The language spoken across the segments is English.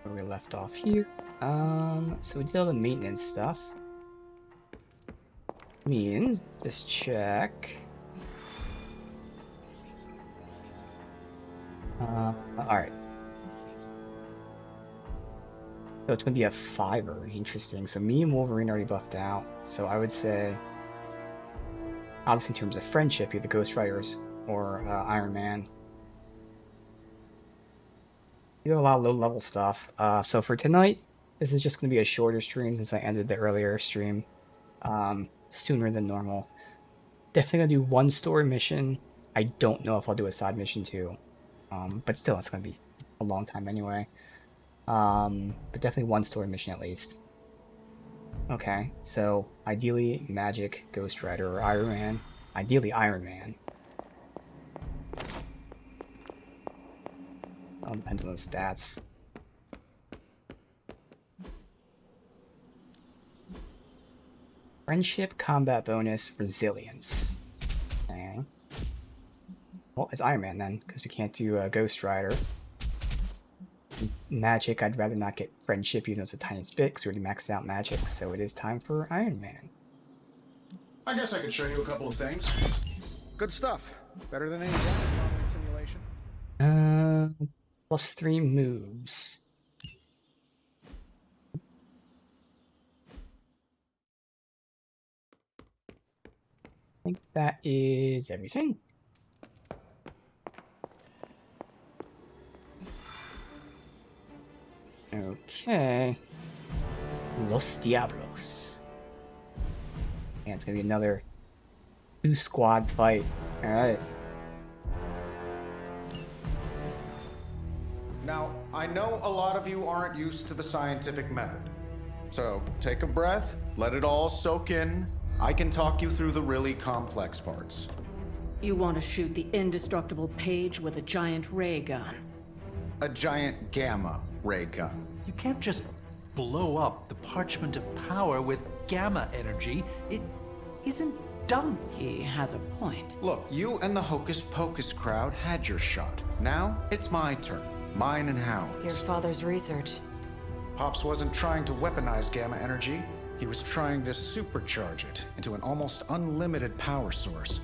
where we left off here. So we did all the maintenance stuff. Means just check. Alright. So it's gonna be a 5er. Interesting. So me and Wolverine already buffed out. So I would say, obviously in terms of friendship, either Ghost Riders or Iron Man. You have a lot of low-level stuff. So for tonight, this is just gonna be a shorter stream since I ended the earlier stream sooner than normal. Definitely gonna do one story mission. I don't know if I'll do a side mission too. But still, it's gonna be a long time anyway. But definitely one story mission at least. Okay, so ideally Magic, Ghost Rider, or Iron Man. Ideally Iron Man. All depends on the stats. Friendship, combat bonus, resilience. Okay. Well, it's Iron Man then, because we can't do Ghost Rider. Magic, I'd rather not get friendship, even though it's a tiny bit, because we already maxed out magic, so it is time for Iron Man. I guess I could show you a couple of things. Good stuff. Better than any modeling simulation. +3 moves. I think that is everything. Okay. Los Diablos. And it's gonna be another 2-squad fight. Alright. Now, I know a lot of you aren't used to the scientific method. So, take a breath, let it all soak in. I can talk you through the really complex parts. You want to shoot the indestructible Page with a giant ray gun. A giant gamma ray gun. You can't just blow up the Parchment of Power with gamma energy. It isn't done. He has a point. Look, you and the Hocus Pocus crowd had your shot. Now, it's my turn. Mine and Hound's. Your father's research. Pops wasn't trying to weaponize gamma energy. He was trying to supercharge it into an almost unlimited power source.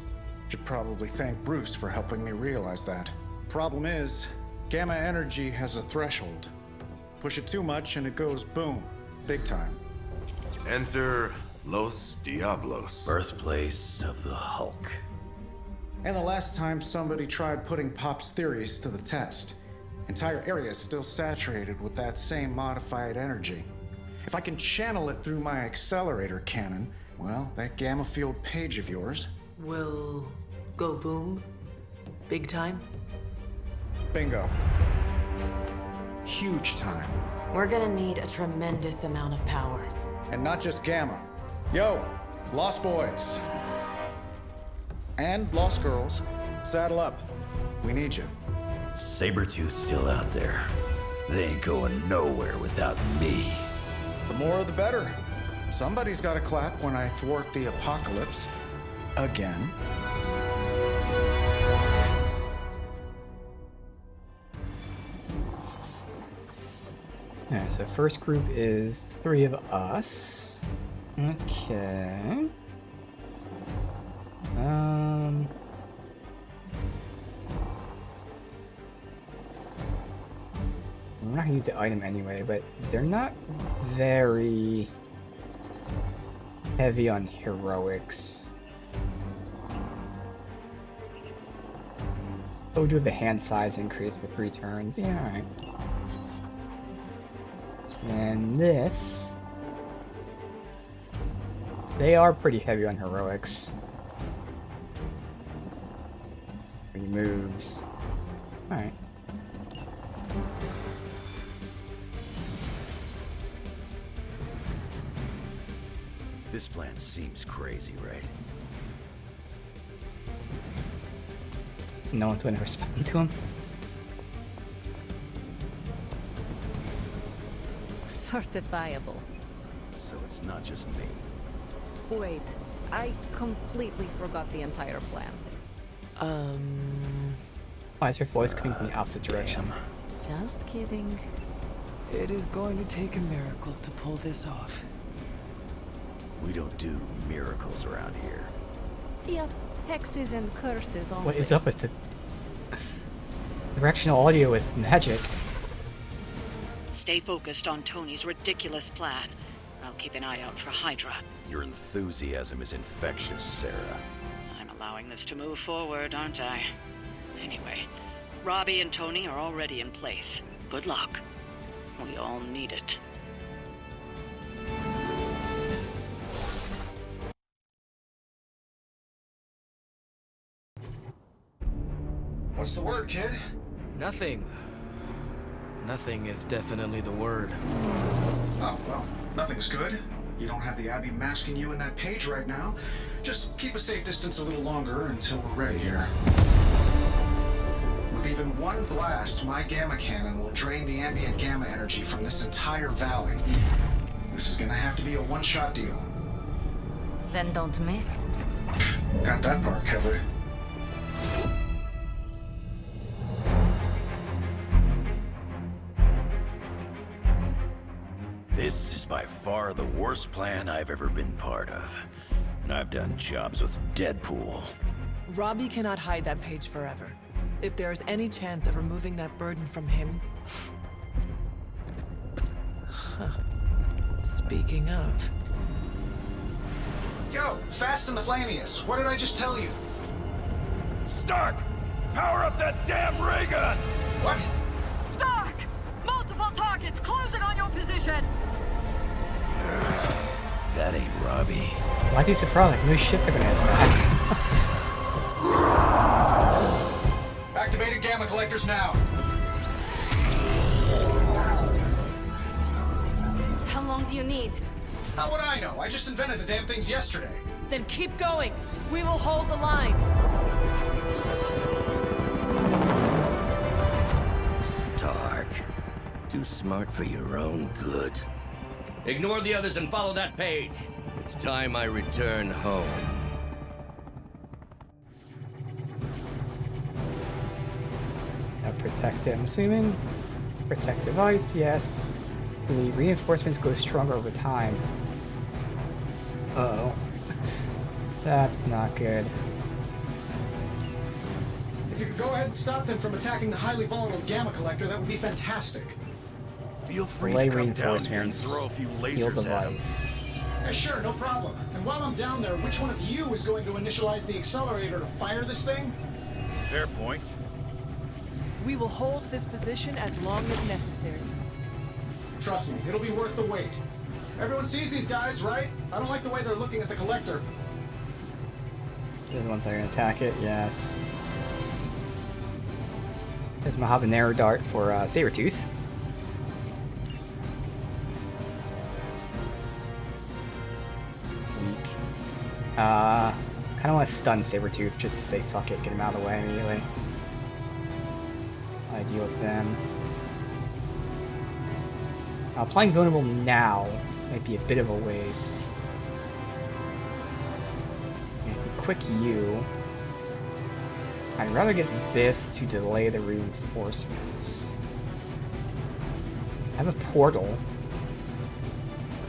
Should probably thank Bruce for helping me realize that. Problem is, gamma energy has a threshold. Push it too much and it goes boom. Big time. Enter Los Diablos. Birthplace of the Hulk. And the last time somebody tried putting Pop's theories to the test, entire areas still saturated with that same modified energy. If I can channel it through my accelerator cannon, well, that gamma field Page of yours. Will go boom? Big time? Bingo. Huge time. We're gonna need a tremendous amount of power. And not just gamma. Yo, Lost Boys. And Lost Girls, saddle up. We need you. Sabretooth's still out there. They ain't going nowhere without me. The more the better. Somebody's gotta clap when I thwart the apocalypse. Again. Alright, so first group is 3 of us. Okay. I'm not gonna use the item anyway, but they're not very heavy on heroics. Oh, we do have the hand size increase with 3 turns. Yeah, alright. And this... They are pretty heavy on heroics. 3 moves. Alright. This plan seems crazy, right? No one's gonna respond to him. Certifiable. So it's not just me. Wait, I completely forgot the entire plan. Why is your voice coming from the opposite direction? Just kidding. It is going to take a miracle to pull this off. We don't do miracles around here. Yep, hexes and curses only. What is up with the directional audio with magic? Stay focused on Tony's ridiculous plan. I'll keep an eye out for Hydra. Your enthusiasm is infectious, Sarah. I'm allowing this to move forward, aren't I? Anyway, Robbie and Tony are already in place. Good luck. We all need it. What's the word, kid? Nothing. Nothing is definitely the word. Oh, well, nothing's good. You don't have the Abbey masking you in that page right now. Just keep a safe distance a little longer until we're ready here. With even one blast, my gamma cannon will drain the ambient gamma energy from this entire valley. This is gonna have to be a one-shot deal. Then don't miss. Got that part covered. This is by far the worst plan I've ever been part of. And I've done jobs with Deadpool. Robbie cannot hide that page forever. If there is any chance of removing that burden from him... Speaking of... Yo, Fast and the Flamius, what did I just tell you? Stark! Power up that damn ray gun! What? Stark! Multiple targets closing on your position! That ain't Robbie. Why is he surprised? Like, no shit they're gonna attack. Activated gamma collectors now. How long do you need? How would I know? I just invented the damn things yesterday. Then keep going! We will hold the line! Stark. Too smart for your own good. Ignore the others and follow that page. It's time I return home. Now protect it, I'm assuming. Protect device, yes. The reinforcements go stronger over time. Uh-oh. That's not good. If you could go ahead and stop them from attacking the highly volatile gamma collector, that would be fantastic. Feel free Delay to come down here and reinforcements. throw a few Heal lasers at 'em. device. Yeah, sure, no problem. And while I'm down there, which one of you is going to initialize the accelerator to fire this thing? Fair point. We will hold this position as long as necessary. Trust me, it'll be worth the wait. Everyone sees these guys, right? I don't like the way they're looking at the collector. They're the ones that are gonna attack it, yes. There's my habanero dart for Sabretooth. Weak. Kinda wanna stun Sabretooth just to say fuck it, get him out of the way immediately. I deal with them. Applying vulnerable now might be a bit of a waste. And quick U. I'd rather get this to delay the reinforcements. I have a portal.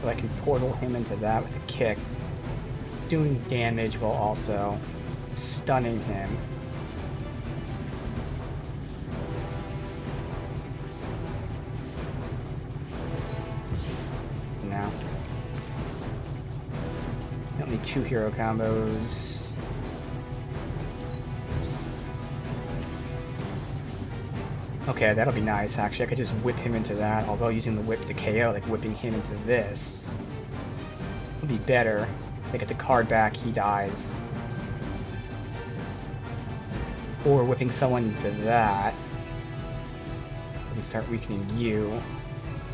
So I can portal him into that with a kick. Doing damage while also stunning him. Now. Only 2 hero combos. Okay, that'll be nice, actually. I could just whip him into that, although using the whip to KO, like whipping him into this would be better. If I get the card back, he dies. Or whipping someone into that. We start weakening you.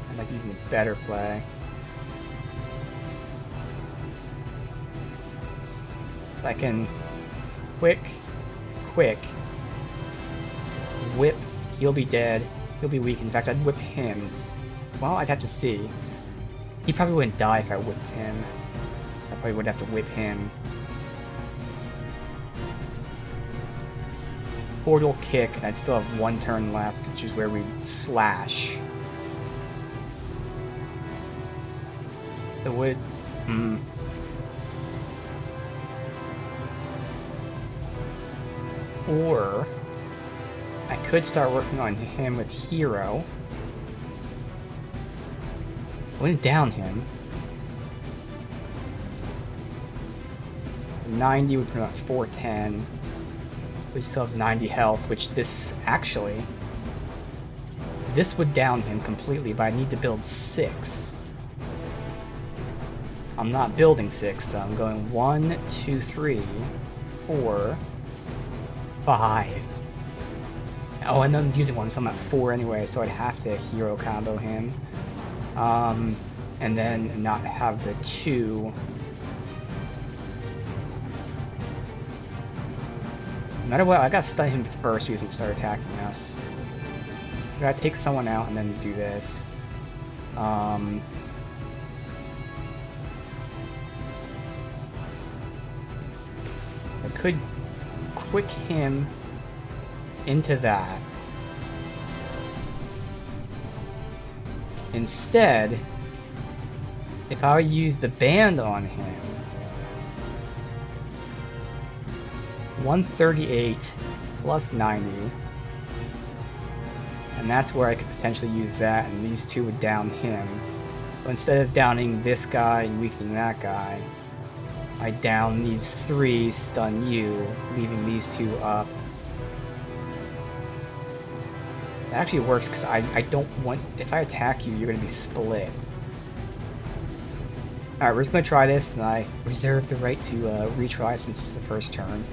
That might be even a better play. If I can quick, whip. He'll be dead. He'll be weak. In fact, I'd whip him. Well, I'd have to see. He probably wouldn't die if I whipped him. I probably would have to whip him. Portal kick, and I'd still have 1 turn left, which is where we'd slash. It would. Or I could start working on him with Hero. Wouldn't down him. 90 would put him at 410. We still have 90 health, which this actually. This would down him completely, but I need to build 6. I'm not building 6 though. I'm going 1, 2, 3, 4, 5. Oh, and then I'm using 1, so I'm at 4 anyway, so I'd have to hero combo him. And then not have the 2. No matter what, I gotta stun him first so he doesn't start attacking us. I gotta take someone out and then do this. I could quick him into that. Instead, if I use the band on him, 138 plus 90, and that's where I could potentially use that, and these 2 would down him. But instead of downing this guy and weakening that guy, I down these 3, stun you, leaving these 2 up. That actually works because I don't want, if I attack you, you're going to be split. Alright, we're just going to try this, and I reserve the right to retry since it's the first turn.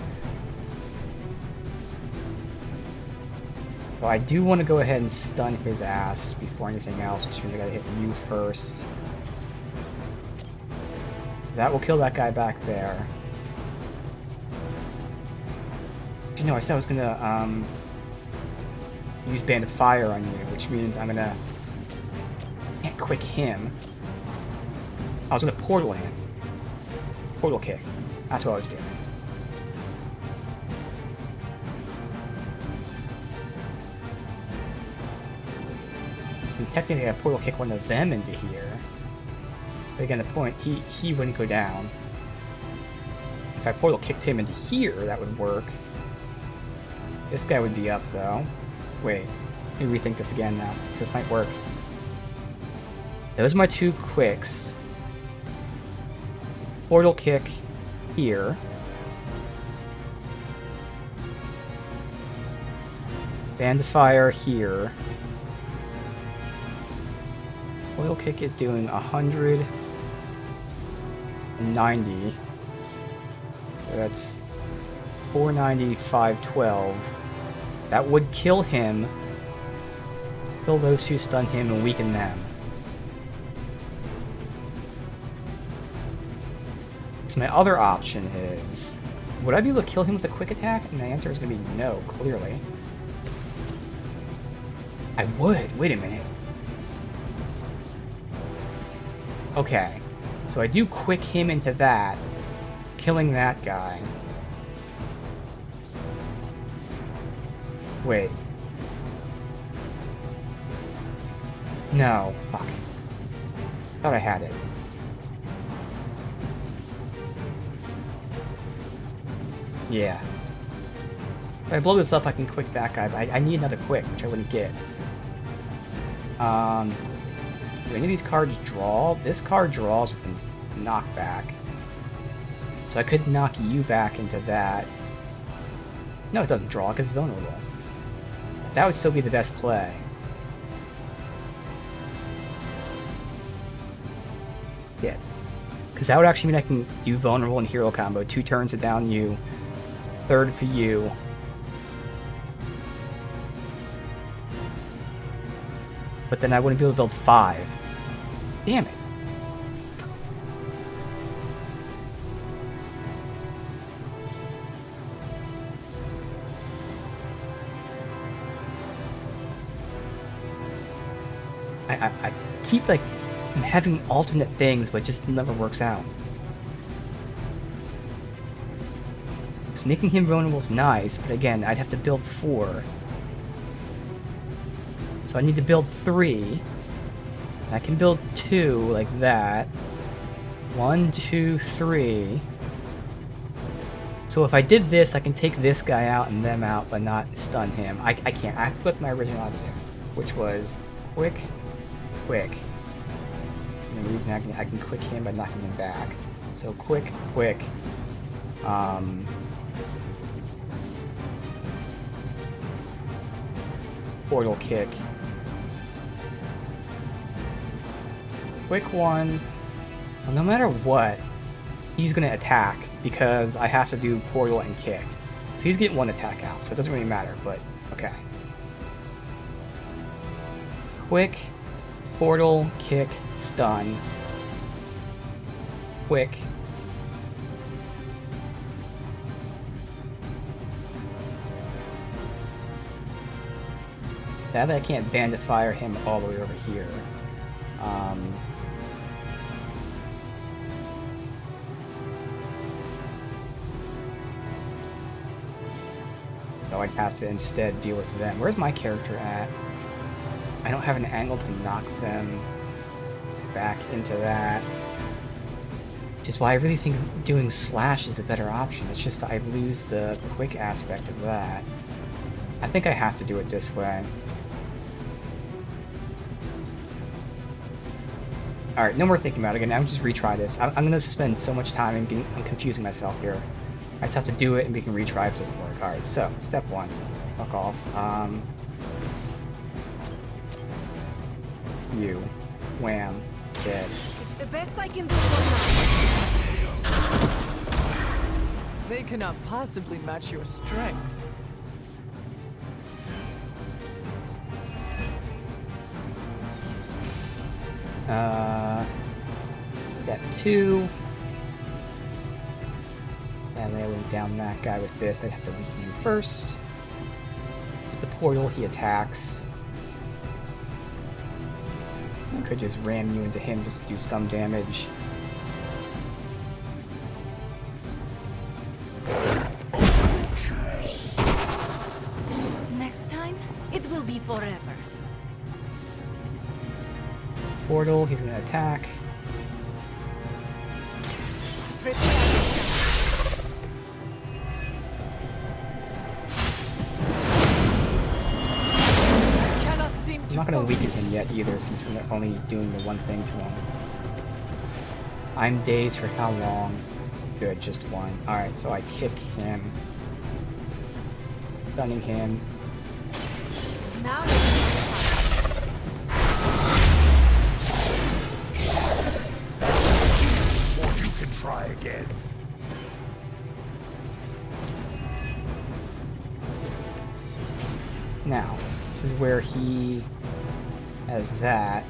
But I do want to go ahead and stun his ass before anything else, which means I gotta hit you first. That will kill that guy back there. You know, I said I was gonna use Band of Fire on you, which means I'm gonna can't quick him. I was gonna portal him. Portal kick. That's what I was doing. And technically I portal kick one of them into here. But again, the point, he wouldn't go down. If I portal kicked him into here, that would work. This guy would be up though. Wait, let me rethink this again now, because this might work. Those are my 2 quicks. Portal kick here. Band of Fire here. Portal kick is doing 190. So that's 490, 512. That would kill him. Kill those who stun him and weaken them. So my other option is, would I be able to kill him with a quick attack? And the answer is going to be no, clearly. I would. Wait a minute. Okay. So I do quick him into that, killing that guy. Wait. No. Fuck. Thought I had it. Yeah. If I blow this up, I can quick that guy, but I need another quick, which I wouldn't get. Do any of these cards draw? This card draws with a knockback. So I could knock you back into that. No, it doesn't draw, because it's vulnerable. That would still be the best play. Yeah. Because that would actually mean I can do vulnerable and hero combo. 2 turns to down you. 3rd for you. But then I wouldn't be able to build 5. Damn it. I keep, like, I'm having alternate things, but it just never works out. So making him vulnerable is nice, but again, I'd have to build 4. So I need to build 3. I can build 2 like that. 1, 2, 3. So if I did this, I can take this guy out and them out, but not stun him. I can't. I have to put my original idea, which was quick. And the reason I can quick him by knocking him back. So quick. Portal kick. Quick one. Well, no matter what, he's gonna attack because I have to do portal and kick. So he's getting one attack out, so it doesn't really matter, but okay. Quick, portal, kick, stun. Quick. Now that I can't band to fire him all the way over here. So I'd have to instead deal with them. Where's my character at? I don't have an angle to knock them back into that. Which is why I really think doing slash is the better option. It's just that I lose the quick aspect of that. I think I have to do it this way. Alright, no more thinking about it again. I'm just retry this. I'm going to spend so much time and I'm confusing myself here. I just have to do it and we can retry if it doesn't work. Alright, so, step 1. Fuck off. You. Wham. Dead. It's the best I can do for now. They cannot possibly match your strength. Step 2. And nailing down that guy with this, I'd have to weaken him first. With the portal, he attacks. I could just ram you into him just to do some damage. Next time, it will be forever. Portal, he's gonna attack. I'm not gonna weaken him yet either, since we're only doing the one thing to him. I'm dazed for how long? Good, just one. Alright, so I kick him. Stunning him. Now You can try again. Now, this is where he has that.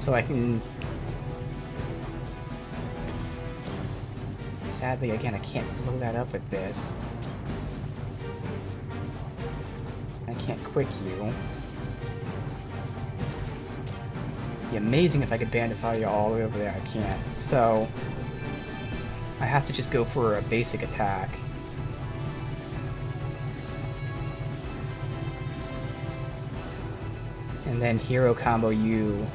So I can... Sadly, again, I can't blow that up with this. I can't quick you. It'd be amazing if I could bandify you all the way over there. I can't. So, I have to just go for a basic attack. And then hero combo you.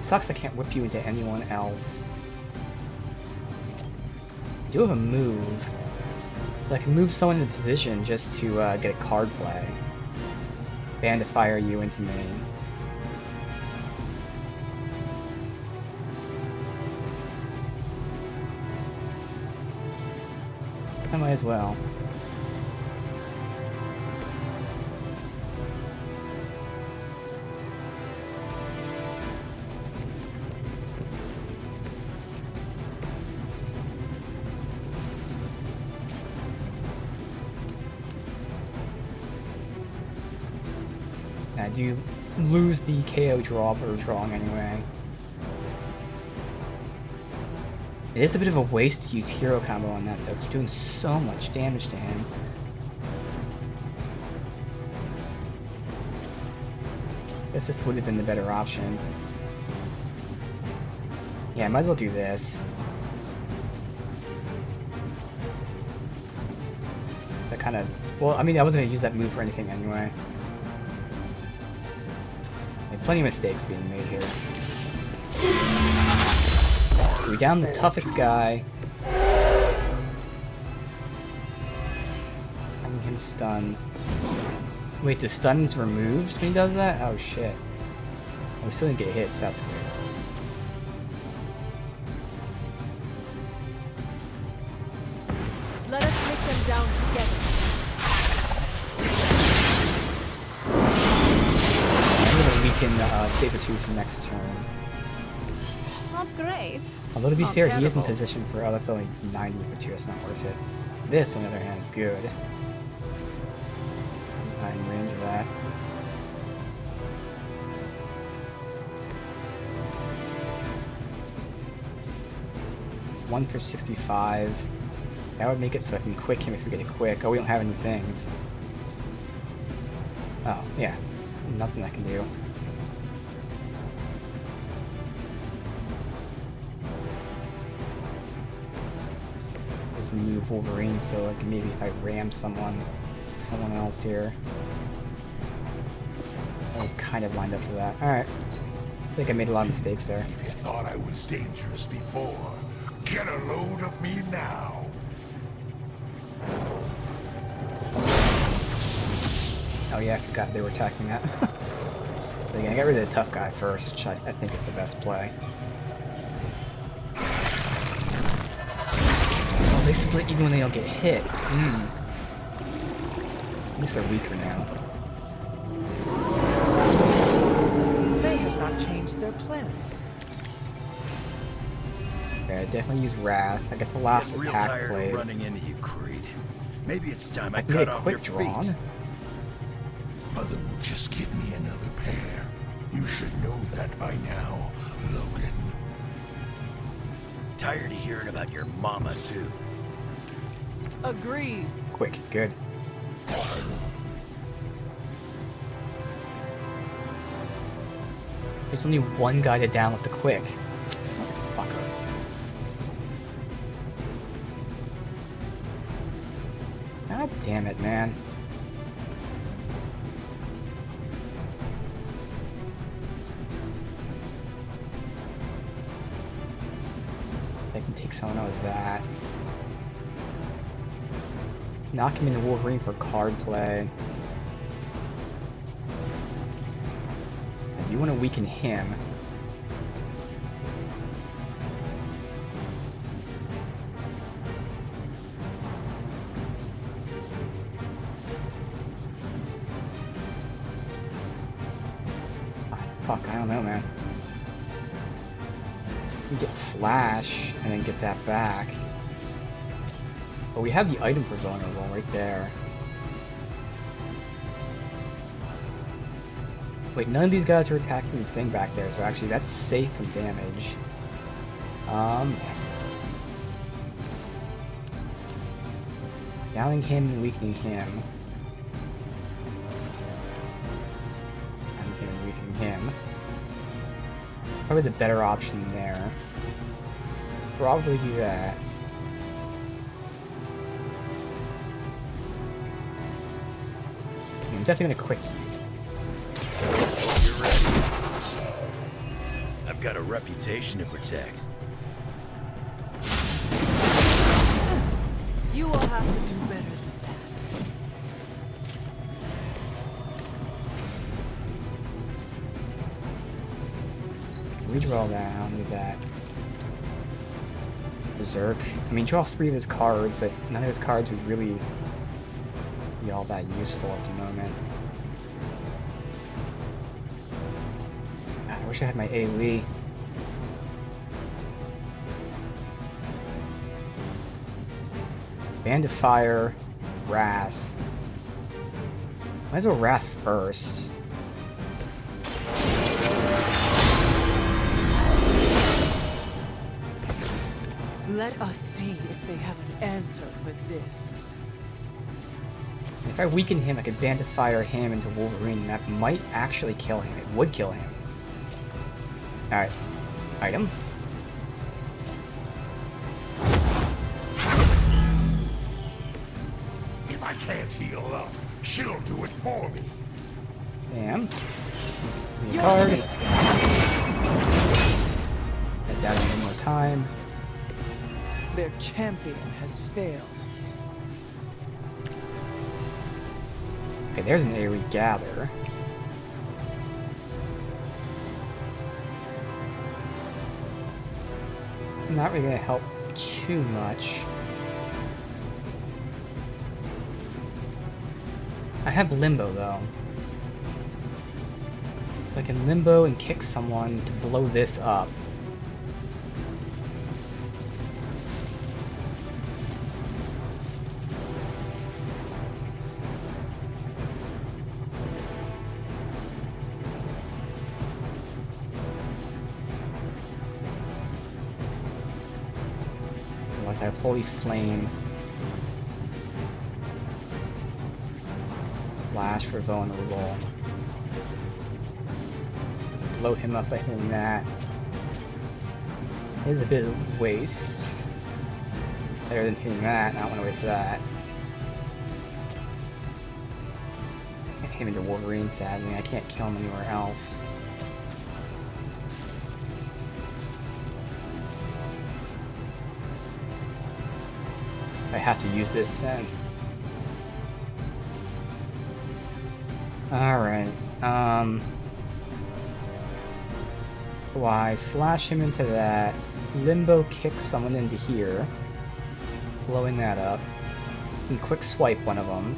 Sucks I can't whip you into anyone else. I do have a move. I can move someone into position just to get a card play. Band to fire you into me. I might as well. I do lose the KO draw, but we're drawing anyway. It is a bit of a waste to use hero combo on that though, it's doing so much damage to him. Guess this would have been the better option. Yeah, I might as well do this. That kind of... Well, I mean, I wasn't going to use that move for anything anyway. Plenty of mistakes being made here. We down the toughest guy. Having him stunned. Wait, the stun's removed when he does that? Oh shit. We still didn't get hits, that's good. Let us take them down together. I'm gonna weaken Sabretooth next turn. Not great. Although to be Not fair, he is in terrible. position for... Oh, that's only 90 for 2, that's not worth it. This, on the other hand, is good. He's not in range of that. One for 65. That would make it so I can quick him if we get it quick. Oh, we don't have any things. Oh, yeah. Nothing I can do. Just move Wolverine so like maybe if I ram someone else here. I was kind of lined up for that. Alright. I think I made a lot of mistakes there. If you thought I was dangerous before, get a load of me now. Oh yeah, I forgot they were attacking that. They're gonna get rid of the tough guy first, which I think is the best play. Oh, they split even when they don't get hit. At least they're weaker now. They have not changed their plans. Okay, I definitely use Wrath. I get the last I'm real attack tired play. of running into you, Creed. Maybe it's time I can cut get a off quick your drawn. feet. Mother will just give me another pair. You should know that by now, Logan. Tired of hearing about your mama, too. Agreed. Quick, good. There's only one guy to down with the quick. Motherfucker. God damn it, man. I can take someone out of that. Knock him into Wolverine for card play. I do want to weaken him. Ah, fuck, I don't know, man. We get Slash and then get that back. But we have the item for vulnerable right there. Wait, none of these guys are attacking the thing back there, so actually that's safe from damage. Downing him and weakening him. Downing him and weakening him. Probably the better option there. Probably do that. I'm definitely gonna quick you. You're ready. I've got a reputation to protect. You will have to do better than Redraw that, I'll need that. Berserk. I mean, draw 3 of his cards, but none of his cards would really be all that useful at the moment. God, I wish I had my AoE. Band of Fire, Wrath. Might as well Wrath first. Let us see if they have an answer for this. If I weaken him, I could Band of Fire him into Wolverine, and that might actually kill him. It would kill him. Alright. Item. If I can't heal up, she'll do it for me. Bam. Give me a card. Head down one more time. Their champion has failed. Okay, there's an AoE gather. Not really gonna help too much. I have Limbo though. I can Limbo and kick someone to blow this up. Unless I have Holy Flame. Flash for vulnerable. Blow him up by hitting that. Is a bit of waste. Better than hitting that, not want to waste that. Can't hit him into Wolverine, sadly. I can't kill him anywhere else. I have to use this then. Alright, why slash him into that, Limbo kick someone into here, blowing that up, and quick swipe one of them.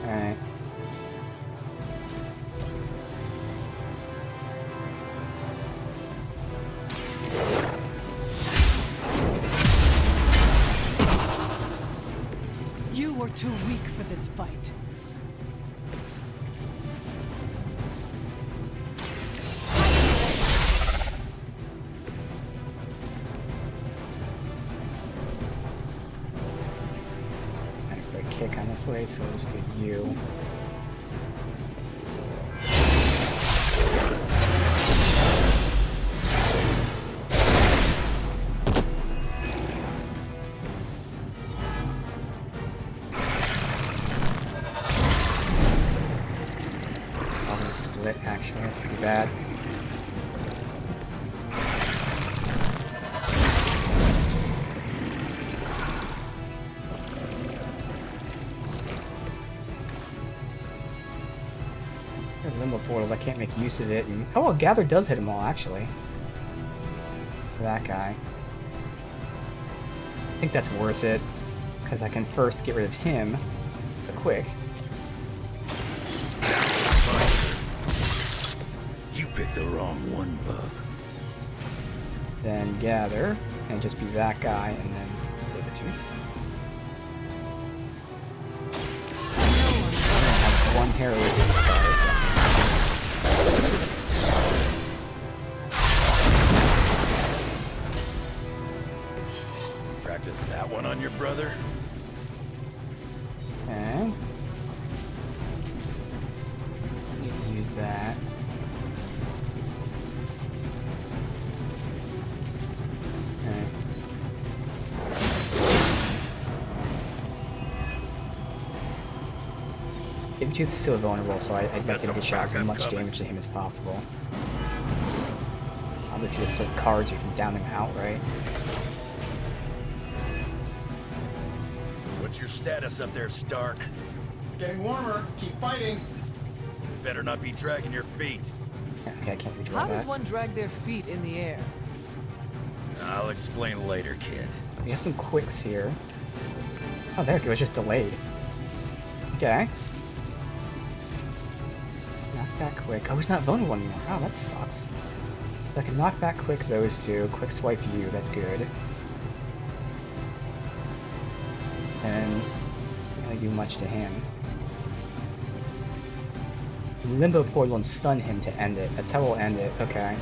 Alright. You were too weak for this fight. Had a quick kick, honestly, so just do you. Split, actually, that's pretty bad. Limbo portal, I can't make use of it. And, oh well, Gather does hit them all, actually. For that guy. I think that's worth it, because I can first get rid of him, the quick. Picked the wrong one, bub. Then Gather, and just be that guy, and then Sabertooth. Have one hair resist start. Practice that one on your brother? Okay. Need to use that. Sabertooth is still vulnerable, so I'd like to dish out as much damage to him as possible. Obviously with certain cards you can down him outright. What's your status up there, Stark? Getting warmer. Keep fighting. Better not be dragging your feet. Okay, I can't redraw How that. does one drag their feet in the air? I'll explain later, kid. We have some quicks here. Oh, there it was just delayed. Okay. Knock back quick. Oh, he's not vulnerable anymore. Oh, that sucks. So I can knock back quick those two. Quick swipe you. That's good. And not really do much to him. Limbo portal and stun him to end it. That's how we'll end it. Okay.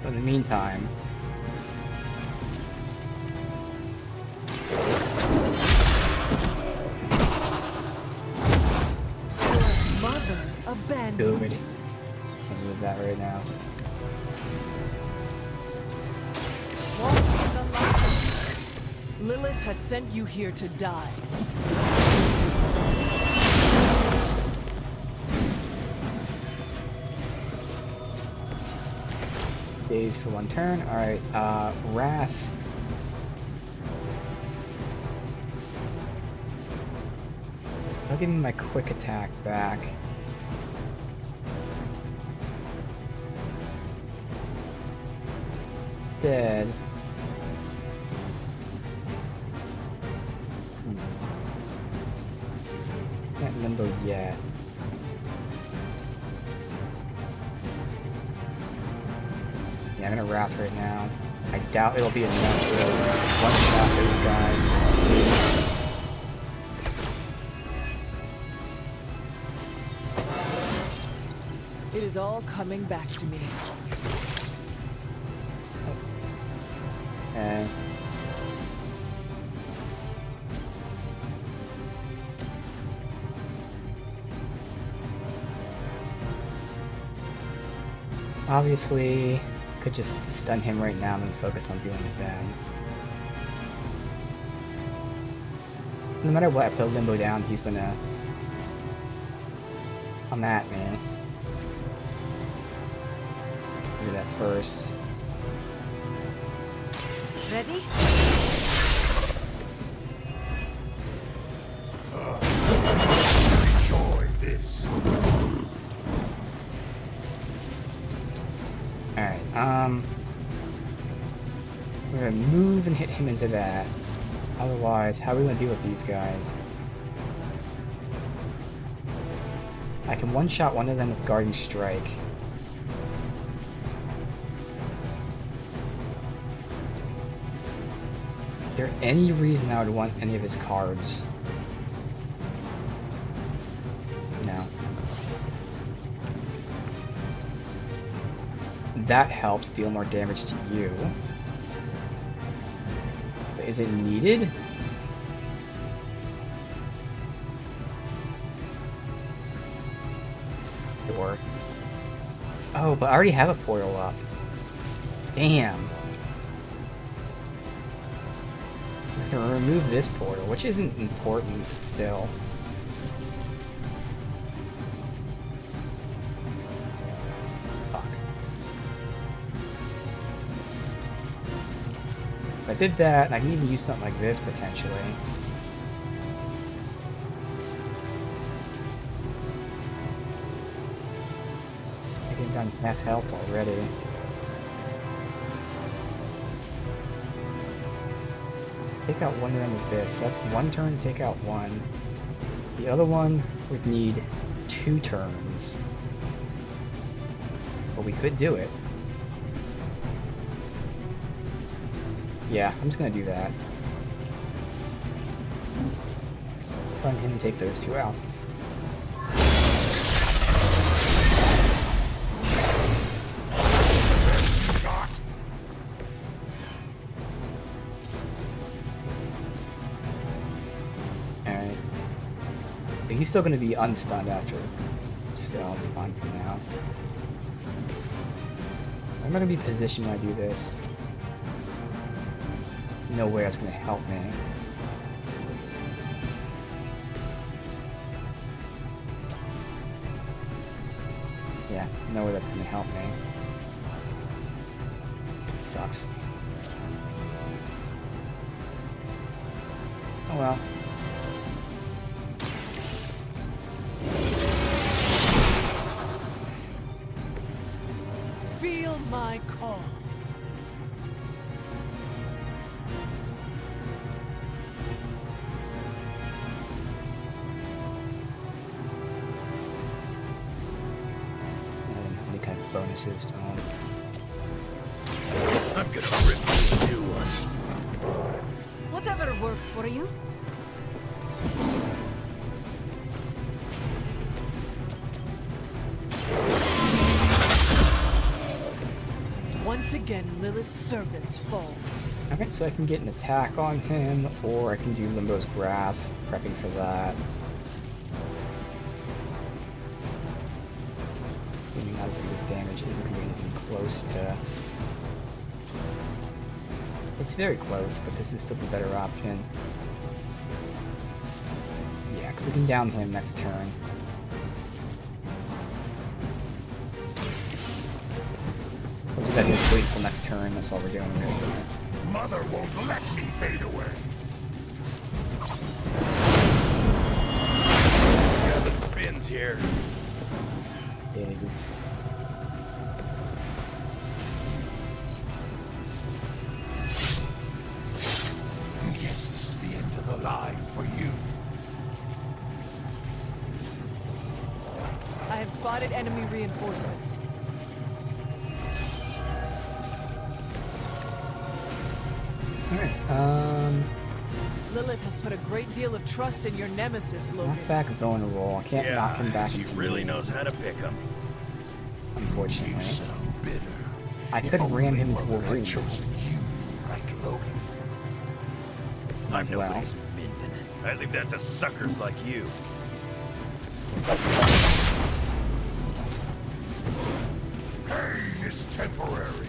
But in the meantime, Mother abandoned. good. Can't move that right now. Lilith has sent you here to die. Days for one turn. Alright, Wrath. I'll give him my quick attack back. Dead. Can't limbo yet. Yeah, I'm gonna Wrath right now. I doubt it'll be enough to one-shot those guys. Let's see. It is all coming back to me. Okay. Obviously, could just stun him right now and then focus on dealing with them. No matter what, I put Limbo down, he's gonna come at me. Do that first. Ready? Enjoy this. Alright, we're gonna move and hit him into that. Otherwise, how are we gonna deal with these guys? I can one-shot one of them with Guarding Strike. Is there any reason I would want any of his cards? No. That helps deal more damage to you. But is it needed? Sure. Oh, but I already have a portal up. Damn. I can remove this portal, which isn't important still. Fuck. If I did that, and I can even use something like this potentially. I think I'm half health already. Take out one of them with this. So that's one turn to take out one. The other one would need 2 turns. But we could do it. Yeah, I'm just gonna do that. Run him and take those 2 out. He's still going to be unstunned after, so it's fine for now. I'm going to be positioned when I do this. No way that's going to help me. Yeah, no way that's going to help me. Sucks. Oh well. My call. Any kind of bonuses to him. I'm gonna rip this new one. Whatever works for you. Once again, Lilith's servants fall. Alright, so I can get an attack on him, or I can do Limbo's Grasp, prepping for that. I mean, obviously this damage isn't going to be anything close to It's very close, but this is still the better option. Yeah, because we can down him next turn. What we gotta do is wait until next turn, that's all we're doing really. Mother won't let me fade away. Got the spins here. Is Guess this is the end of the line for you. I have spotted enemy reinforcements. alright, Lilith has put a great deal of trust in your nemesis, Logan. knock back vulnerable. I can't knock him back she into really me, knows how to pick them. unfortunately. Sound bitter. I could ram him into Wolverine. Chosen you, like Logan. I'm As well. nobody's minion. I leave that to suckers like you. Pain is temporary.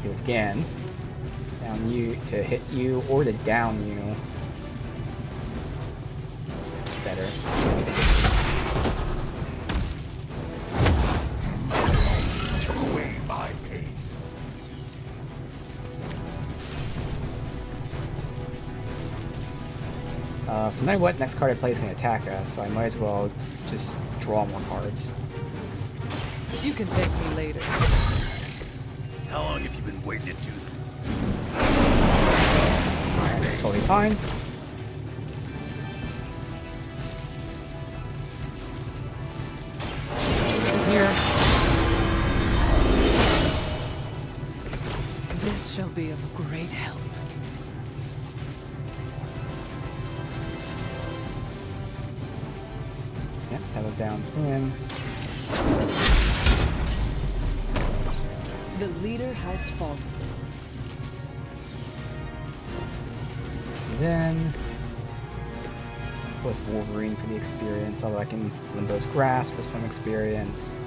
You again. Down you to hit you or to down you. Better. Took away my pain. So no matter what next card I play is going to attack us, so I might as well just draw more cards. You can thank me later. How long have you been waiting to do Alright, that's totally fine. Here. This shall be of great help. Yep, have it down him. The leader has fallen. And then with Wolverine for the experience, although I can Limbo's Grasp for some experience.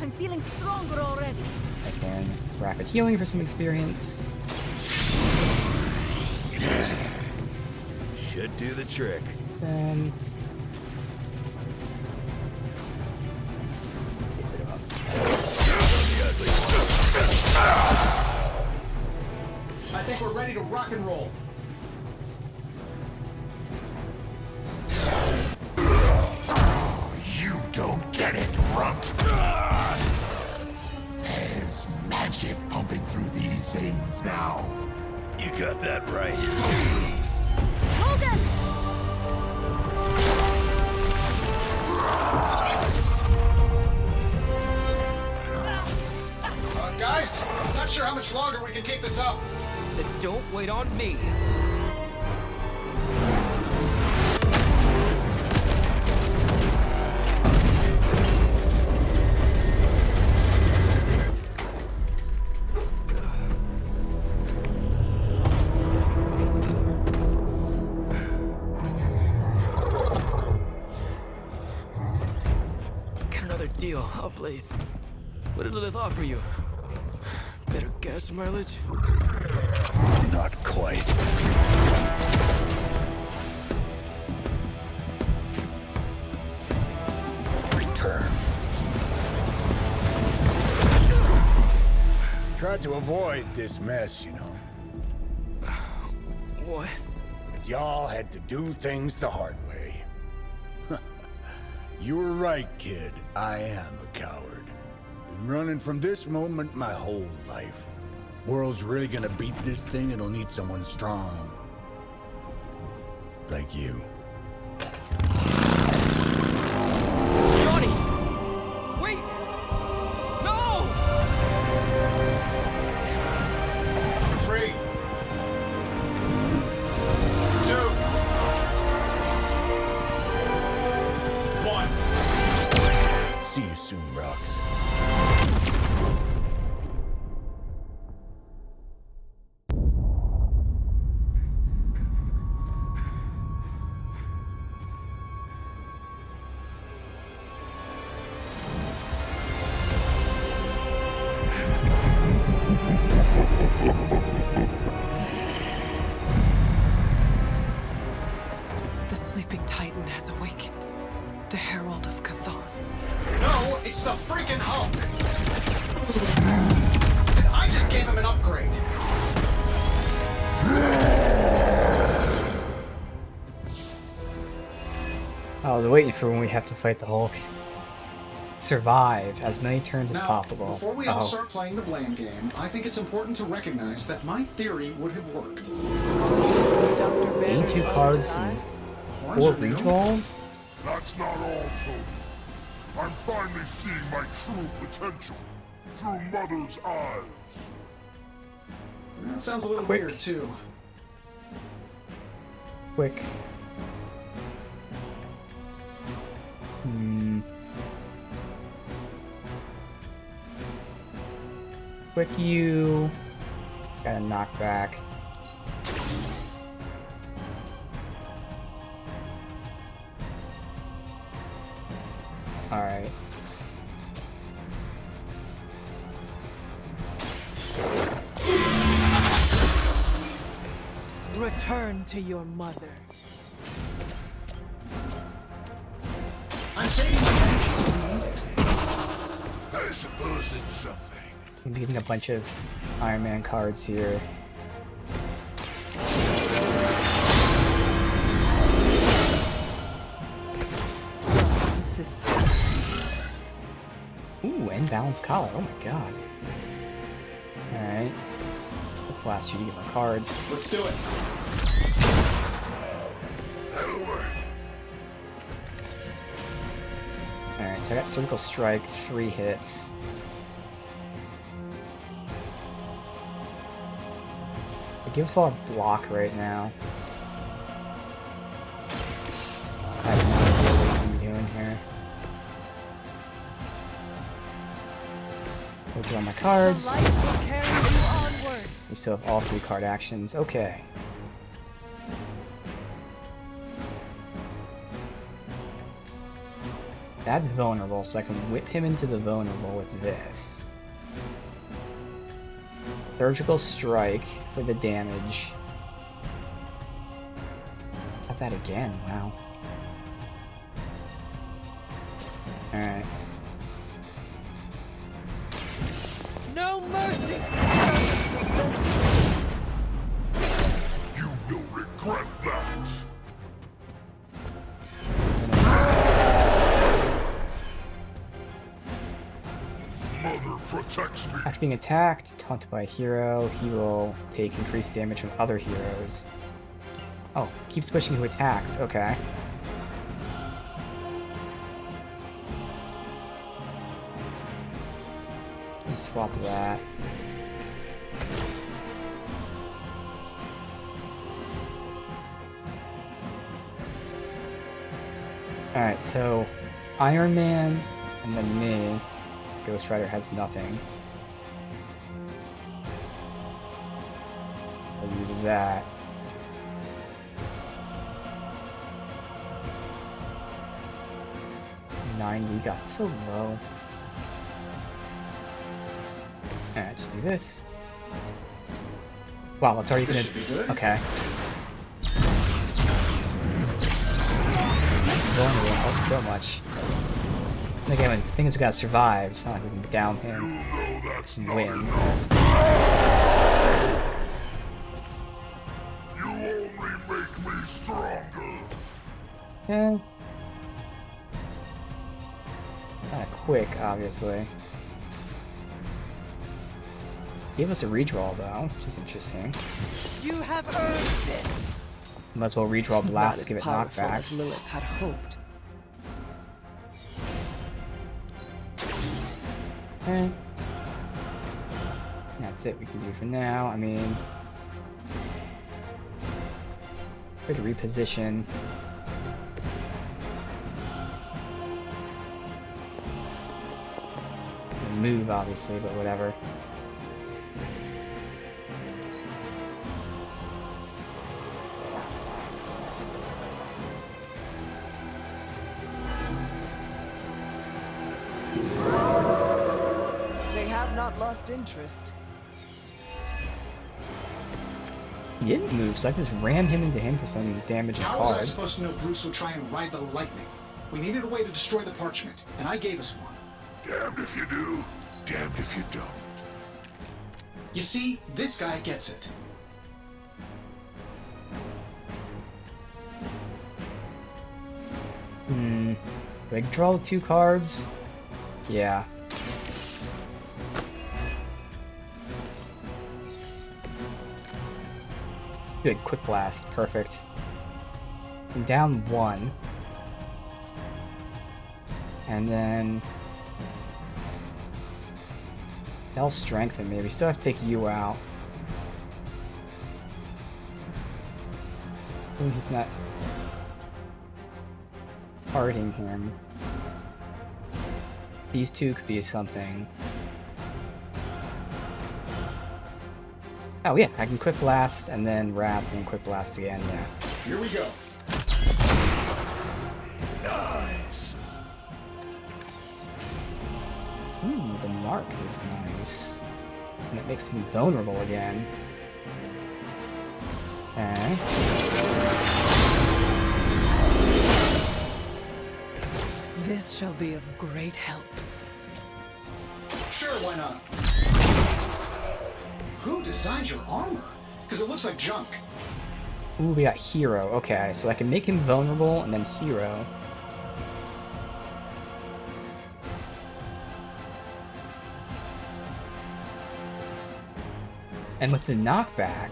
I'm feeling stronger already. I can Rapid Healing for some experience. Should do the trick. Then I think we're ready to rock and roll. You don't get it, runt. There's magic pumping through these veins now. You got that right. Logan! Guys, I'm not sure how much longer we can keep this up. Then don't wait on me. Get another deal, oh please. What did Lilith offer you? Better gas mileage? Not quite. Return. Tried to avoid this mess, you know. What? But y'all had to do things the hard way. You were right, kid. I am a coward. Been running from this moment my whole life. World's really gonna beat this thing, it'll need someone strong. Like you. Johnny! Wait! No! 3, 2, 1. See you soon, Rox. Titan has awakened. The Herald of Chthon. No, it's the freaking Hulk! And I just gave him an upgrade. I was waiting for when we have to fight the Hulk. Survive as many turns as Now, possible. Before we all start playing the blame game, I think it's important to recognize that my theory would have worked. Gain 2 cards and 4 redraws? That's not all, Tony. I'm finally seeing my true potential through Mother's eyes. That sounds a little Quick. weird, too. Quick. Quick you. Got a knockback. Alright. Return to your mother. I'm taking the I suppose it's something. I'm getting a bunch of Iron Man cards here. Ooh, and balanced collar. Oh my god. Alright. I'll blast you to get my cards. Let's do it. Alright, so I got Surgical Strike, 3 hits. It gives us all a block right now. I have no idea what I'm doing here. We'll draw my cards. We still have all 3 card actions. Okay. That's vulnerable, so I can whip him into the vulnerable with this. Surgical Strike for the damage. Have that again, wow. Alright. No mercy! You will regret that. Mother protects me. After being attacked, taunted by a hero, he will take increased damage from other heroes. Oh, keep switching to attacks, okay. Let's swap that. Alright, so Iron Man and then me. Ghost Rider has nothing. I'll use that. $90 got so low. Alright, just do this. Wow, that's already gonna. Okay. Vulnerable helps so much. And again, when things we gotta survive, it's not like we can down him and win. You only make me stronger. Yeah. Kinda quick, obviously. Gave us a redraw though, which is interesting. You have earned this. Might as well redraw Blast to give it powerful knockback. as Lilith had hoped. Eh. That's it we can do for now. I mean, good reposition. Move, obviously, but whatever. They have not lost interest. He didn't move, so I could just ram him into him for some damage and How was I card. supposed to know Bruce would try and ride the lightning? We needed a way to destroy the parchment, and I gave us one. Damned if you do, damned if you don't. You see, this guy gets it. Do I draw the 2 cards? Yeah. Good, quick blast, perfect. I'm down 1. And then... That'll strengthen me. We still have to take you out. Ooh, he's not hurting him. These 2 could be something. Oh yeah, I can quick blast and then wrap and quick blast again, yeah. Here we go. Nice. Ooh, the marked is nice. And it makes him vulnerable again. Okay. This shall be of great help. Sure, why not? Who designed your armor? Because it looks like junk. Ooh, we got Hero. Okay, so I can make him vulnerable and then Hero. And with the knockback,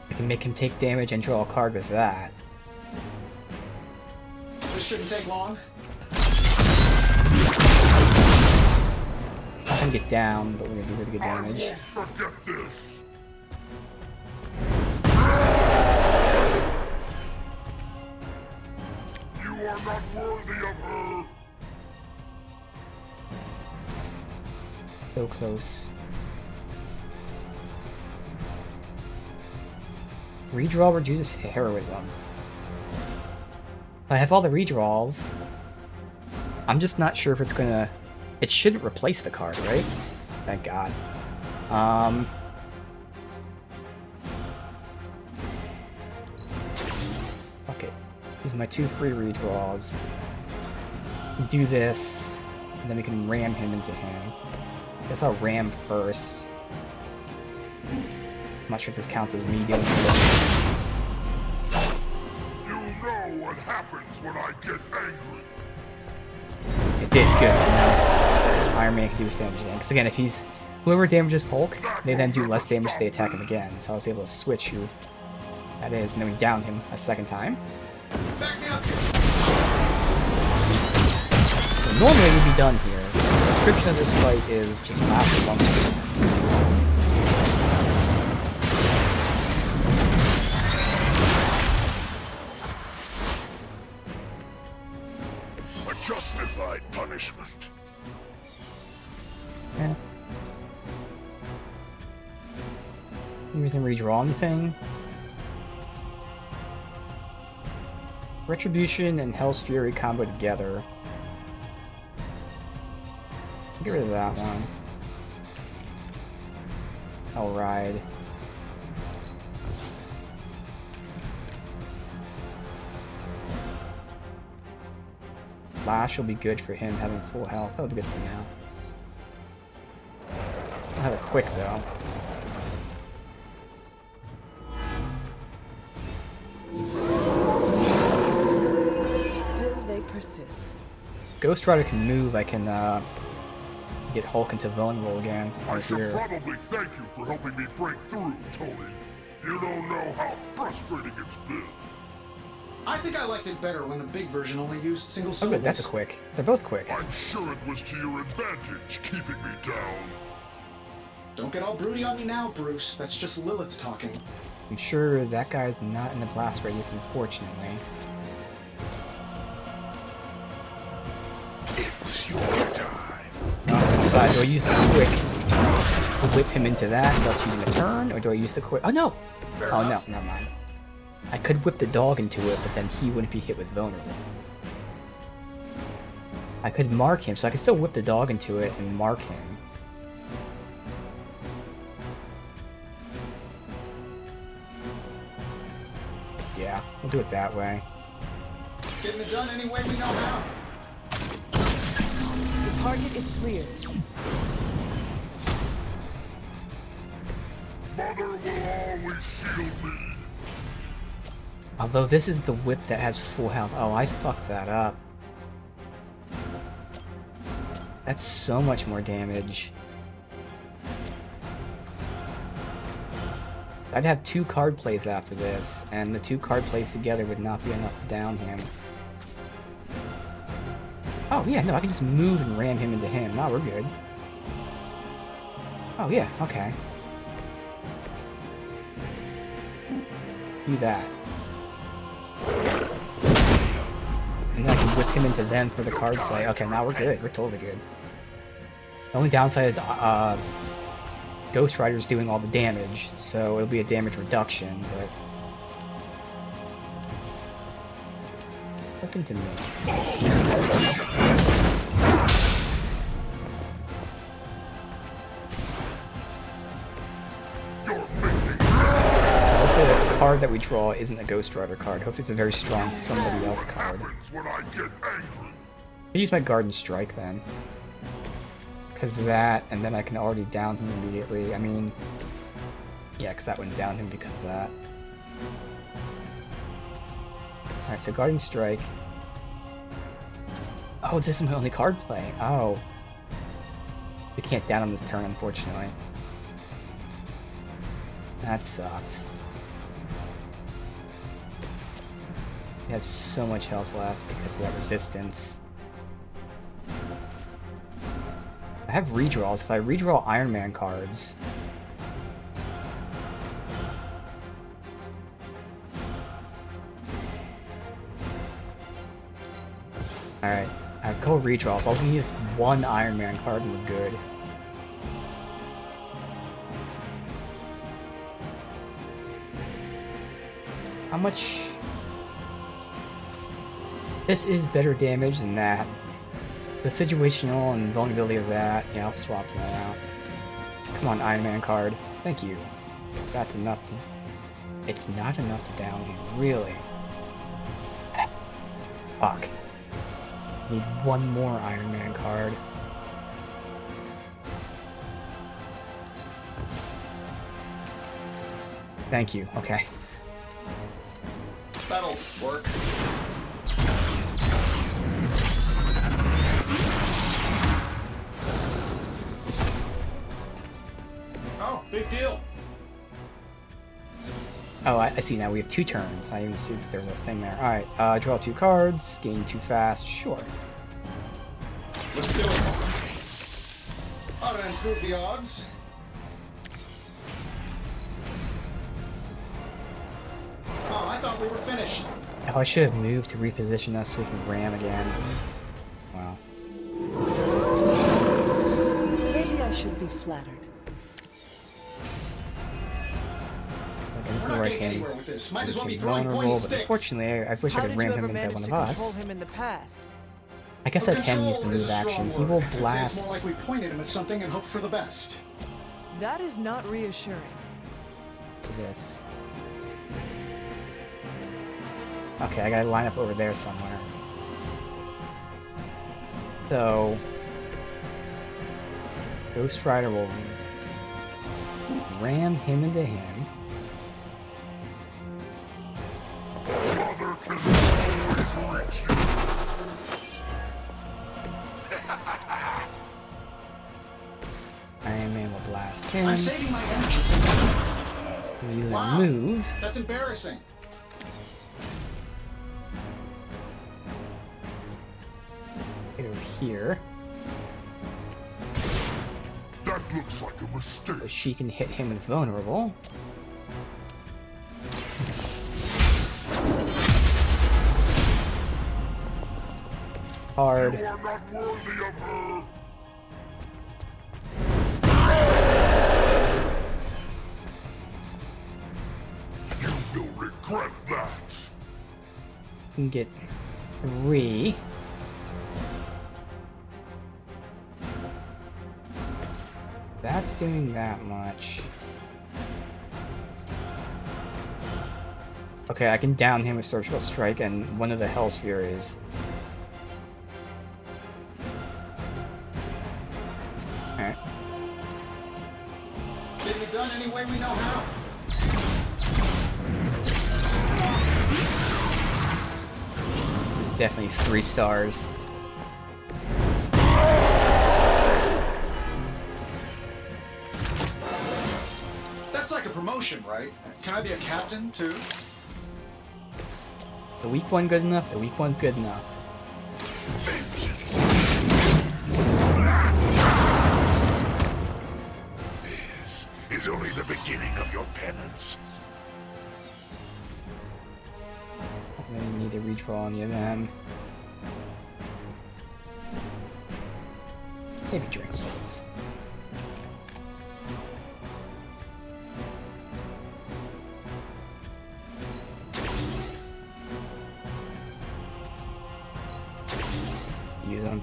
I can make him take damage and draw a card with that. This shouldn't take long. I can get down, but we're gonna do really good damage. I won't forget this. You are not worthy of her. So close. Redraw reduces heroism. I have all the redraws. I'm just not sure if it's gonna... It shouldn't replace the card, right? Thank God. Okay. These are my 2 free redraws. Do this, and then we can ram him into him. Guess I'll ram first. I'm not sure if this counts as me doing it. You know what happens when I get angry. It did, good. So now Iron Man can do his damage again. Because again, if he's... Whoever damages Hulk, they then do less damage if they attack him again. So I was able to switch who that is, and then we down him a second time. So normally we'd be done here. The description of this fight is just last long. Justified punishment. Yeah. We can redraw anything. Retribution and Hell's Fury combo together. Get rid of that one. I'll ride. Flash will be good for him having full health. That'll be good for now. I'll have it quick though. Still they persist. Ghost Rider can move. I can get Hulk into vulnerable again. I should probably thank you for helping me break through, Tony. You don't know how frustrating it's been. I think I liked it better when the big version only used single Oh syllables. good, that's a quick. They're both quick. I'm sure it was to your advantage keeping me down. Don't get all broody on me now, Bruce. That's just Lilith talking. I'm sure that guy's not in the blast radius, unfortunately. It was your time. Decide, do I use the quick to whip him into that, thus using a turn, or do I use the quick? Oh no! Oh no, never mind. I could whip the dog into it, but then he wouldn't be hit with vulnerable. I could mark him, so I could still whip the dog into it and mark him. Yeah, we'll do it that way. Getting it done any way we know how. The target is clear. Mother will always shield me. Although this is the whip that has full health. Oh, I fucked that up. That's so much more damage. I'd have 2 card plays after this, and the 2 card plays together would not be enough to down him. Oh yeah, no, I can just move and ram him into him. Now we're good. Oh yeah, okay. Do that. And then I can whip him into them for the card play. Okay, now we're good. We're totally good. The only downside is Ghost Rider's doing all the damage, so it'll be a damage reduction, but... Whip into me. The card that we draw isn't a Ghost Rider card. Hopefully it's a very strong somebody else card. I use my Garden Strike then. Because that, and then I can already down him immediately. I mean, yeah, because that wouldn't down him because of that. Alright, so Guardian Strike. Oh, this is my only card play. Oh. We can't down him this turn, unfortunately. That sucks. They have so much health left because of that resistance. I have redraws. If I redraw Iron Man cards... Alright, I have a couple redraws. I'll just need this 1 Iron Man card and we're good. How much... This is better damage than that. The situational and vulnerability of that, yeah, I'll swap that out. Come on, Iron Man card. Thank you. That's enough to... It's not enough to down him, really. Fuck. Need 1 more Iron Man card. Thank you, okay. That'll work. Oh, big deal. Oh, I see now. We have 2 turns. I didn't see if there was a thing there. Alright, draw 2 cards, gain 2 fast, sure. Let's do it. How to improve the odds? Oh, I thought we were finished. Oh, I should have moved to reposition us so we can ram again. Wow. Maybe I should be flattered. Okay, this is where I can be vulnerable, but unfortunately, I wish I could ram him into one of us. Him in the past? I guess I can use the move action. He will blast. It's more like we pointed him at something and hoped for the best. That is not reassuring. This. Okay, I gotta line up over there somewhere. So... Ghost Rider will ram him into him. Mother can always reach you. Iron Man will blast him. I'm saving my energy. We use Wow, a move. That's embarrassing. Get over here. That looks like a mistake. So she can hit him with vulnerable. Hard. You are not worthy of her. You will regret that. Can get 3. That's doing that much. Okay, I can down him with Surgical Strike and one of the Hell's Furies. Alright. Getting it done any way we know how. This is definitely 3 stars. That's like a promotion, right? Can I be a captain, too? The weak one good enough? The weak one's good enough. This is only the beginning of your penance. I really need to redraw any of them. Maybe Drain Souls. Use them.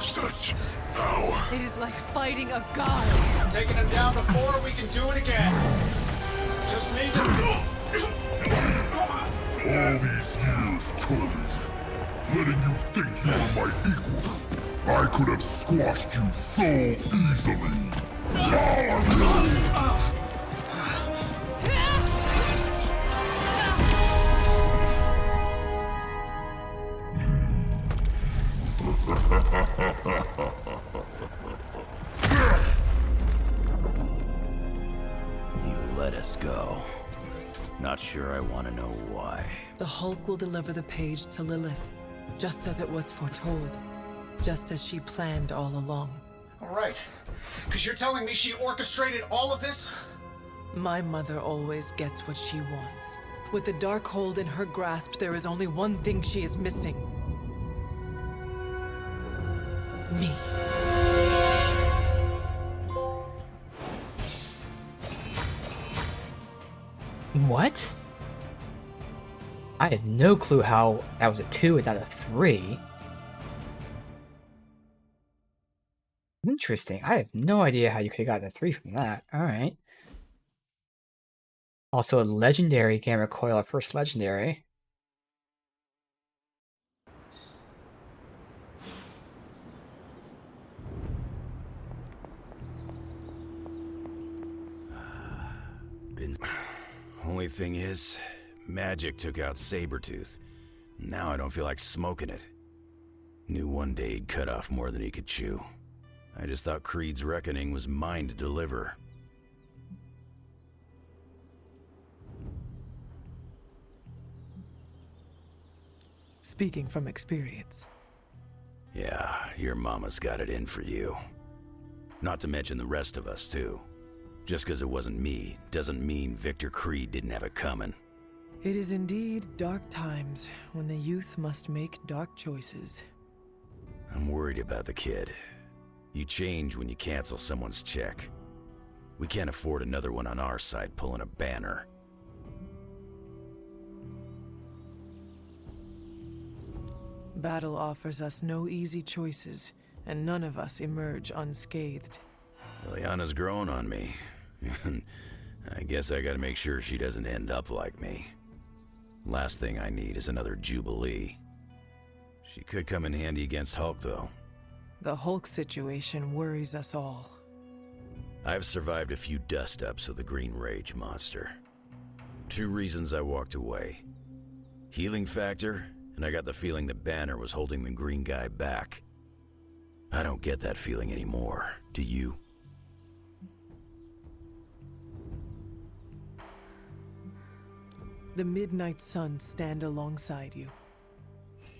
Such power. It is like fighting a god. Taking him down before, we can do it again. Just need to... All these years, Tony, letting you think you were my equal. I could have squashed you so easily. You let us go. Not sure I want to know why. The Hulk will deliver the page to Lilith, just as it was foretold, just as she planned all along. All right. Because you're telling me she orchestrated all of this? My mother always gets what she wants. With the Darkhold in her grasp, there is only one thing she is missing. Me. What? I had no clue how that was a 2 and not a 3. Interesting. I have no idea how you could have gotten a 3 from that. Alright. Also a legendary Gamma Coil, our first legendary. Only thing is, magic took out Sabretooth. Now I don't feel like smoking it. Knew one day he'd cut off more than he could chew. I just thought Creed's reckoning was mine to deliver. Speaking from experience. Yeah, your mama's got it in for you. Not to mention the rest of us, too. Just because it wasn't me, doesn't mean Victor Creed didn't have it coming. It is indeed dark times when the youth must make dark choices. I'm worried about the kid. You change when you cancel someone's check. We can't afford another one on our side pulling a Banner. Battle offers us no easy choices, and none of us emerge unscathed. Liliana's growing on me. I guess I gotta make sure she doesn't end up like me. Last thing I need is another Jubilee. She could come in handy against Hulk, though. The Hulk situation worries us all. I've survived a few dust-ups with the Green Rage monster. 2 reasons I walked away. Healing factor, and I got the feeling that Banner was holding the green guy back. I don't get that feeling anymore, do you? The Midnight Suns stand alongside you.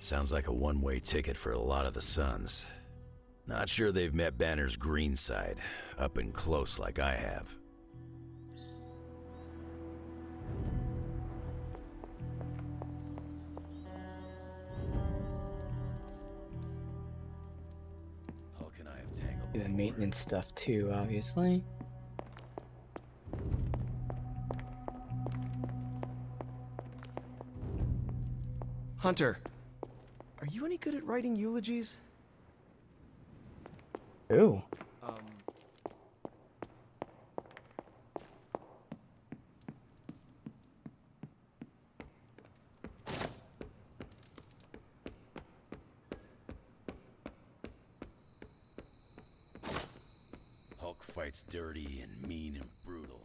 Sounds like a one-way ticket for a lot of the Suns. Not sure they've met Banner's green side, up and close like I have. Hulk and I have tangled. Do the maintenance stuff too, obviously. Hunter, Are you any good at writing eulogies? Ooh. Hulk fights dirty and mean and brutal.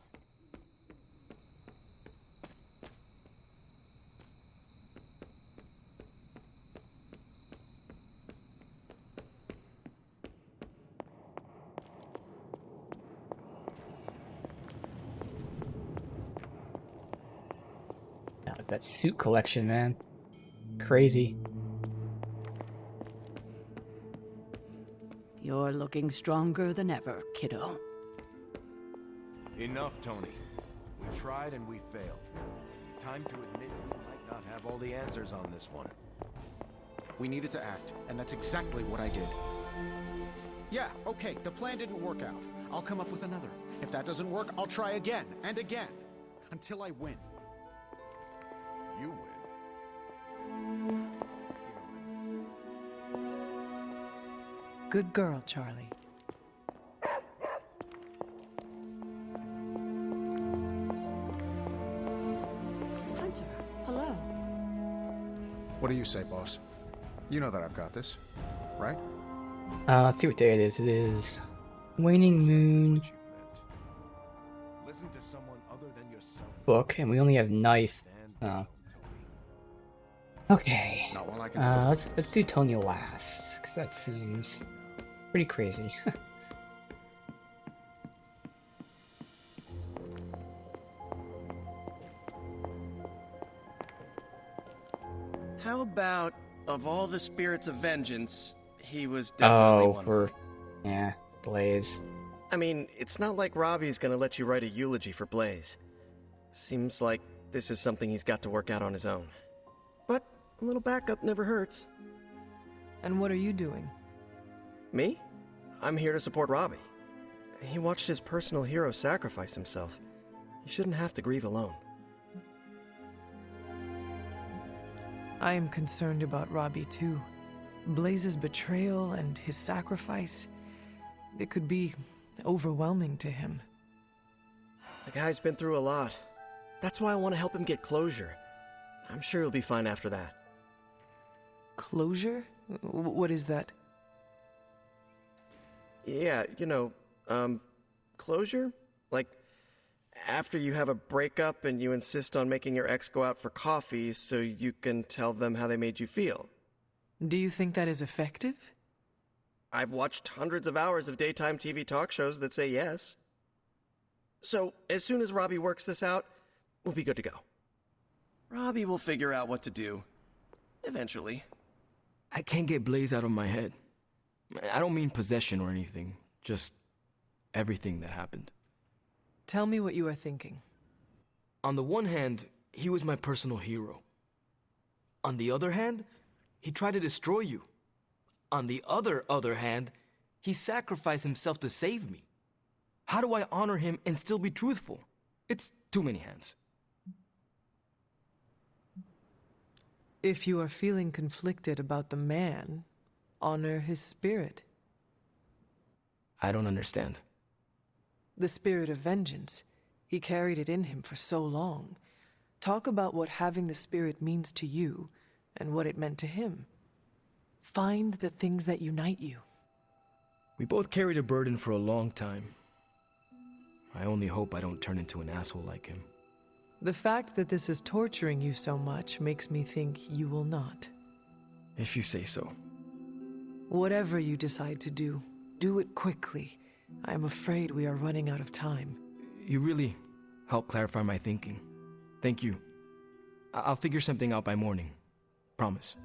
I like that suit collection, man. Crazy. You're looking stronger than ever, kiddo. Enough, Tony. We tried and we failed. Time to admit we might not have all the answers on this one. We needed to act, and that's exactly what I did. Yeah, okay, the plan didn't work out. I'll come up with another. If that doesn't work, I'll try again and again. Until I win. You win. Good girl, Charlie. Hunter, hello. What do you say, boss? You know that I've got this, right? Let's see what day it is. It is Waning Moon Listen to someone other than yourself. book, and we only have knife. Okay. Not while I can still Let's do Tony last, because that seems pretty crazy. How about, of all the spirits of vengeance, he was definitely one of them. Yeah, Blaze. I mean, it's not like Robbie's gonna let you write a eulogy for Blaze. Seems like this is something he's got to work out on his own. But a little backup never hurts. And what are you doing? Me? I'm here to support Robbie. He watched his personal hero sacrifice himself. He shouldn't have to grieve alone. I am concerned about Robbie too. Blaze's betrayal and his sacrifice, it could be overwhelming to him. The guy's been through a lot. That's why I want to help him get closure. I'm sure he'll be fine after that. Closure? What is that? Yeah, closure? Like, after you have a breakup and you insist on making your ex go out for coffee so you can tell them how they made you feel. Do you think that is effective? I've watched hundreds of hours of daytime TV talk shows that say yes. So, as soon as Robbie works this out, we'll be good to go. Robbie will figure out what to do. Eventually. I can't get Blaze out of my head. I don't mean possession or anything, just everything that happened. Tell me what you are thinking. On the one hand, he was my personal hero. On the other hand, he tried to destroy you. On the other hand, he sacrificed himself to save me. How do I honor him and still be truthful? It's too many hands. If you are feeling conflicted about the man, honor his spirit. I don't understand. The spirit of vengeance. He carried it in him for so long. Talk about what having the spirit means to you and what it meant to him. Find the things that unite you. We both carried a burden for a long time. I only hope I don't turn into an asshole like him. The fact that this is torturing you so much makes me think you will not. If you say so. Whatever you decide to do, do it quickly. I am afraid we are running out of time. You really helped clarify my thinking. Thank you. I'll figure something out by morning. Promise.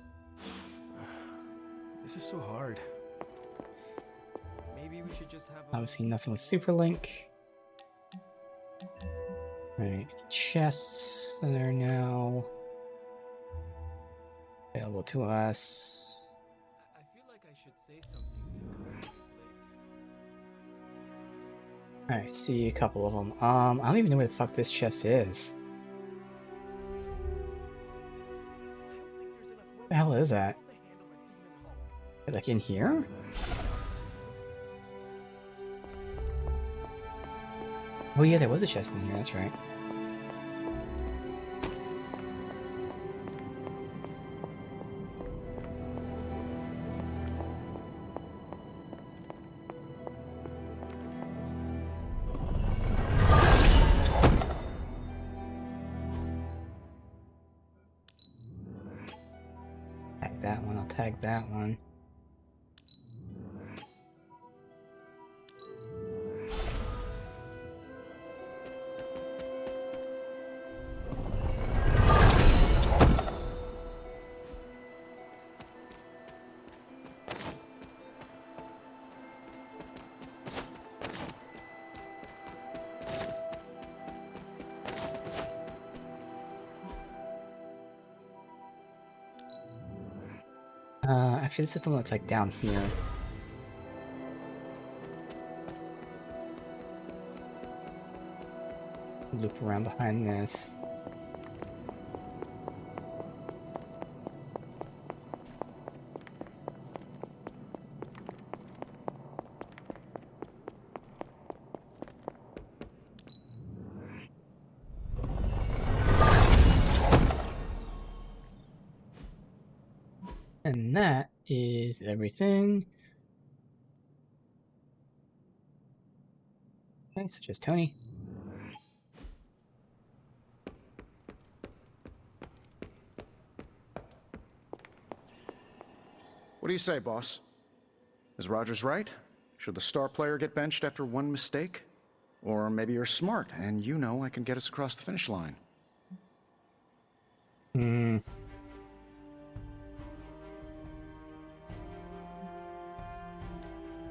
This is so hard. Maybe we should just have Obviously nothing with Superlink. Alright, chests that are now available to us. I feel like I should say something to correct Blaze. Alright, see a couple of them. I don't even know where the fuck this chest is. What the hell is that? Like in here? Oh yeah, there was a chest in here, that's right. Tag that one, I'll tag that one. Actually, this is the one that's like down here. Loop around behind this. And that is everything. Okay, so just Tony. What do you say, boss? Is Rogers right? Should the star player get benched after one mistake? Or maybe you're smart and you know I can get us across the finish line.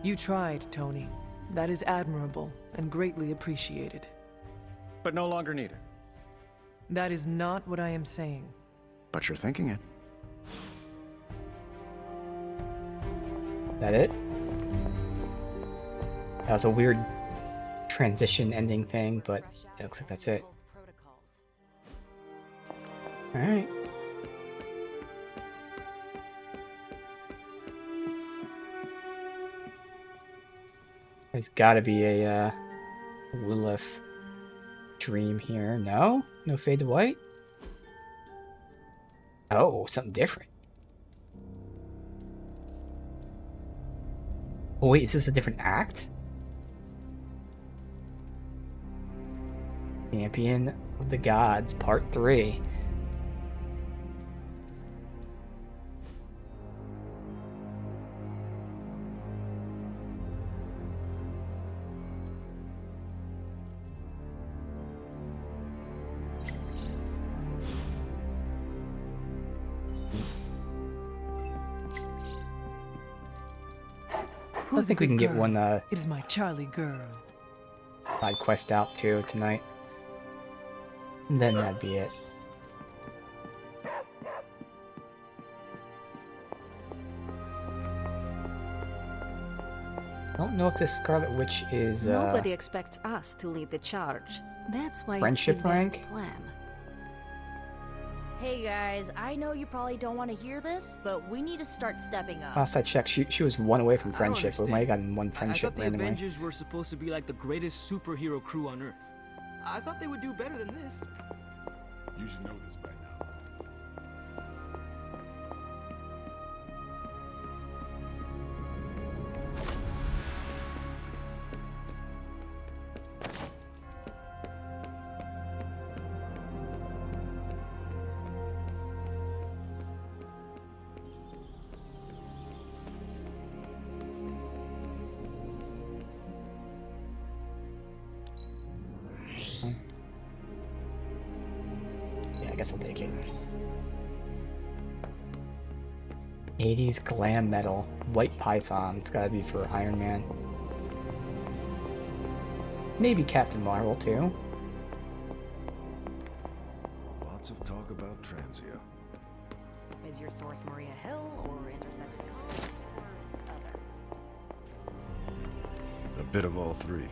You tried, Tony. That is admirable and greatly appreciated. But no longer needed. That is not what I am saying. But you're thinking it. That it? That was a weird transition ending thing, but it looks like that's it. Alright. There's gotta be a Lilith dream here. No? No fade to white? Oh, something different. Oh wait, is this a different act? Champion of the Gods, Part 3. I think we can get one It is my Charlie girl. side quest out too tonight. And then that'd be it. I don't know if this Scarlet Witch is Nobody expects us to lead the charge. That's why friendship it's the best rank? plan. Hey guys, I know you probably don't want to hear this, but we need to start stepping up. Last I checked, she was one away from friendship. We might have gotten one I friendship thought the randomly. Avengers were supposed to be like the greatest superhero crew on Earth. I thought they would do better than this. You should know this by now. Yeah, I guess I'll take it. 80s glam metal. White Python. It's gotta be for Iron Man. Maybe Captain Marvel too. Lots of talk about Transia. Is your source Maria Hill or Intercepted Comms or other? A bit of all three.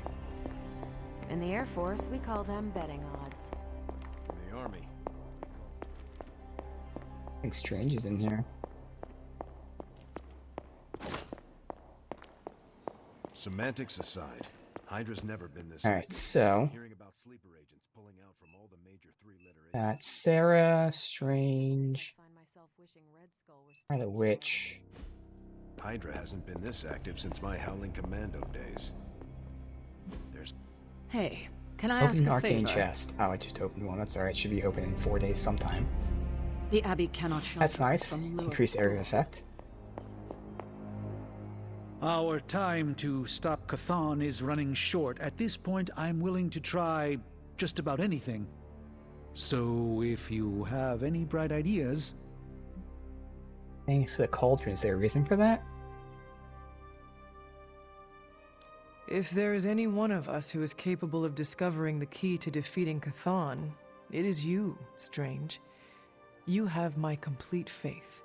In the Air Force, we call them betting odds. The Army. I think Strange is in here. Semantics aside, Hydra's never been this. Alright, so Hearing about sleeper agents pulling out from all the major three-letter that's Sarah, Strange, or the Witch. Hydra hasn't been this active since my Howling Commando days. There's... Hey, can I ask Open a arcane favor? chest. Oh, I just opened one. That's alright. Should be open in 4 days sometime. The Abbey cannot shelter That's us nice. from lurid Increased area effect. Our time to stop Chthon is running short. At this point, I'm willing to try just about anything. So if you have any bright ideas... Thanks to the cauldron, is there a reason for that? If there is any one of us who is capable of discovering the key to defeating Chthon, it is you, Strange. You have my complete faith.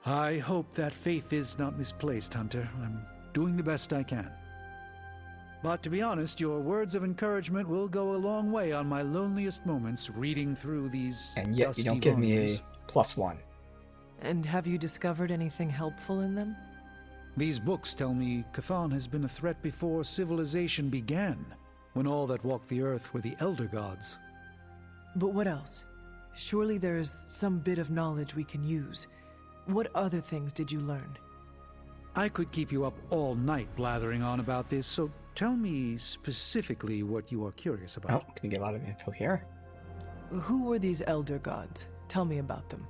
I hope that faith is not misplaced, Hunter. I'm doing the best I can. But to be honest, your words of encouragement will go a long way on my loneliest moments reading through these And yet you don't give me a +1. And have you discovered anything helpful in them? These books tell me Chthon has been a threat before civilization began, when all that walked the earth were the Elder Gods. But what else? Surely there is some bit of knowledge we can use. What other things did you learn? I could keep you up all night blathering on about this, so tell me specifically what you are curious about. Oh, can get a lot of info here. Who were these Elder Gods? Tell me about them.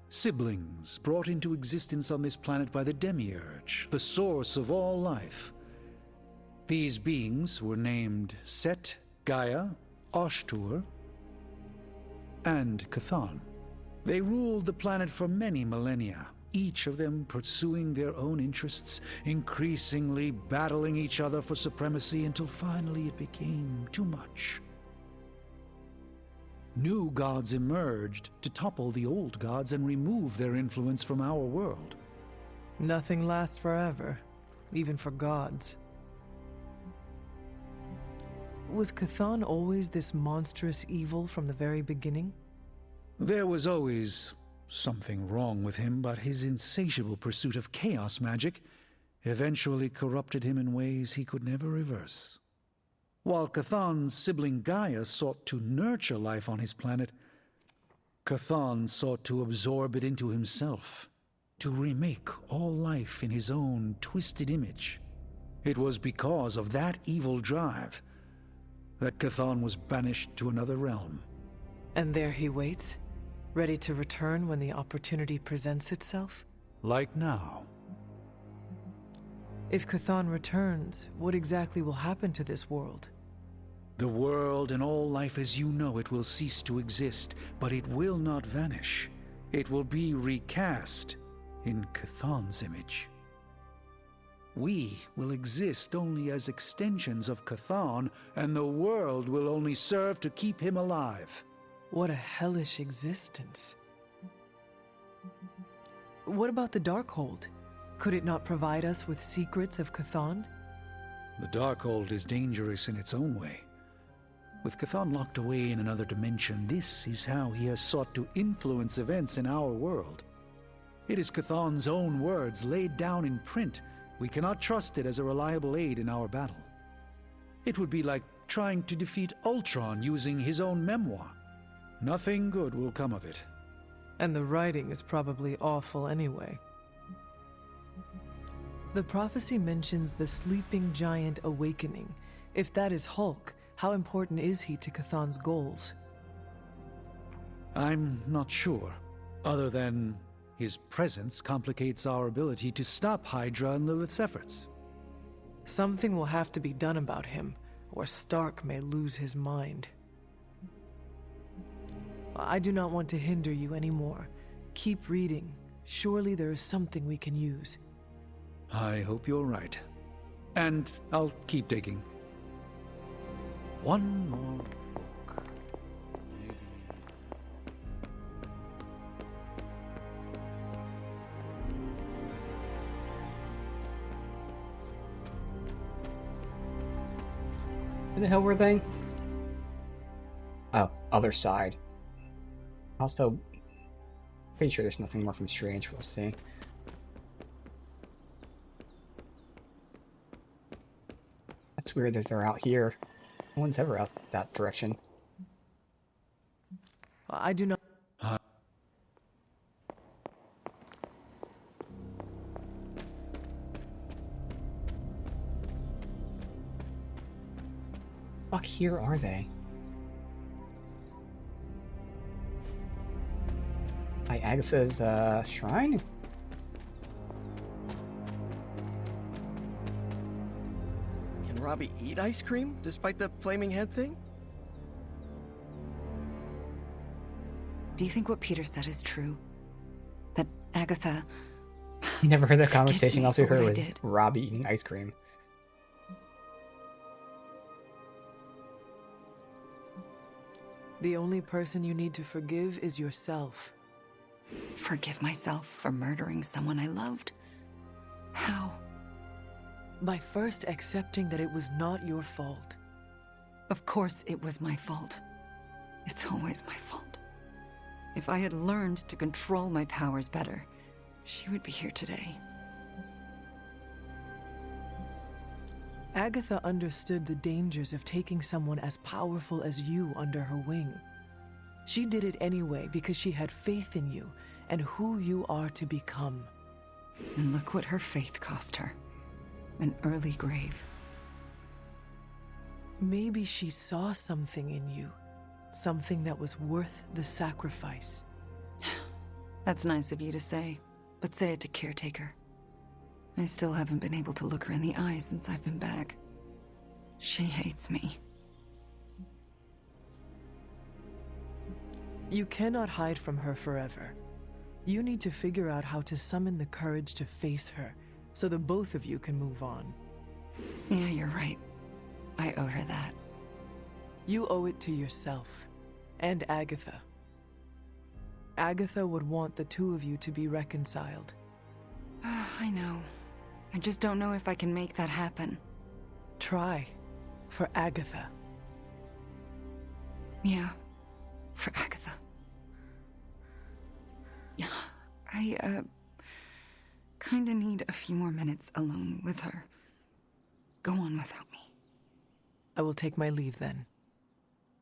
Siblings brought into existence on this planet by the Demiurge, the source of all life. These beings were named Set, Gaia, Oshtur, and Chthon. They ruled the planet for many millennia, each of them pursuing their own interests, increasingly battling each other for supremacy until finally it became too much. New gods emerged to topple the old gods and remove their influence from our world. Nothing lasts forever, even for gods. Was Chthon always this monstrous evil from the very beginning? There was always something wrong with him, but his insatiable pursuit of chaos magic eventually corrupted him in ways he could never reverse. While Chthon's sibling Gaia sought to nurture life on his planet, Chthon sought to absorb it into himself, to remake all life in his own twisted image. It was because of that evil drive that Chthon was banished to another realm. And there he waits, ready to return when the opportunity presents itself? Like now. If Chthon returns, what exactly will happen to this world? The world and all life as you know it will cease to exist, but it will not vanish. It will be recast in Chthon's image. We will exist only as extensions of Chthon, and the world will only serve to keep him alive. What a hellish existence. What about the Darkhold? Could it not provide us with secrets of Chthon? The Darkhold is dangerous in its own way. With Chthon locked away in another dimension, this is how he has sought to influence events in our world. It is Chthon's own words laid down in print. We cannot trust it as a reliable aid in our battle. It would be like trying to defeat Ultron using his own memoir. Nothing good will come of it. And the writing is probably awful anyway. The prophecy mentions the sleeping giant awakening. If that is Hulk, how important is he to Chthon's goals? I'm not sure, other than his presence complicates our ability to stop Hydra and Lilith's efforts. Something will have to be done about him, or Stark may lose his mind. I do not want to hinder you anymore. Keep reading. Surely there is something we can use. I hope you're right. And I'll keep digging. One more book. Where the hell were they? Oh, other side. Also, pretty sure there's nothing more from Strange we'll see. It's weird that they're out here. No one's ever out that direction. I do not. Fuck, here are they? By Agatha's shrine? Can Robbie eat ice cream despite the flaming head thing? Do you think what Peter said is true? That Agatha... You never heard that conversation. me Also for heard what I was did. Robbie eating ice cream. The only person you need to forgive is yourself. Forgive myself for murdering someone I loved? How? By first accepting that it was not your fault. Of course it was my fault. It's always my fault. If I had learned to control my powers better, she would be here today. Agatha understood the dangers of taking someone as powerful as you under her wing. She did it anyway because she had faith in you and who you are to become. And look what her faith cost her. An early grave. Maybe she saw something in you. Something that was worth the sacrifice. That's nice of you to say, but say it to Caretaker. I still haven't been able to look her in the eye since I've been back. She hates me. You cannot hide from her forever. You need to figure out how to summon the courage to face her, so the both of you can move on. Yeah, you're right. I owe her that. You owe it to yourself, and Agatha. Agatha would want the two of you to be reconciled. I know. I just don't know if I can make that happen. Try. For Agatha. Yeah. For Agatha. I, kinda need a few more minutes alone with her. Go on without me. I will take my leave then.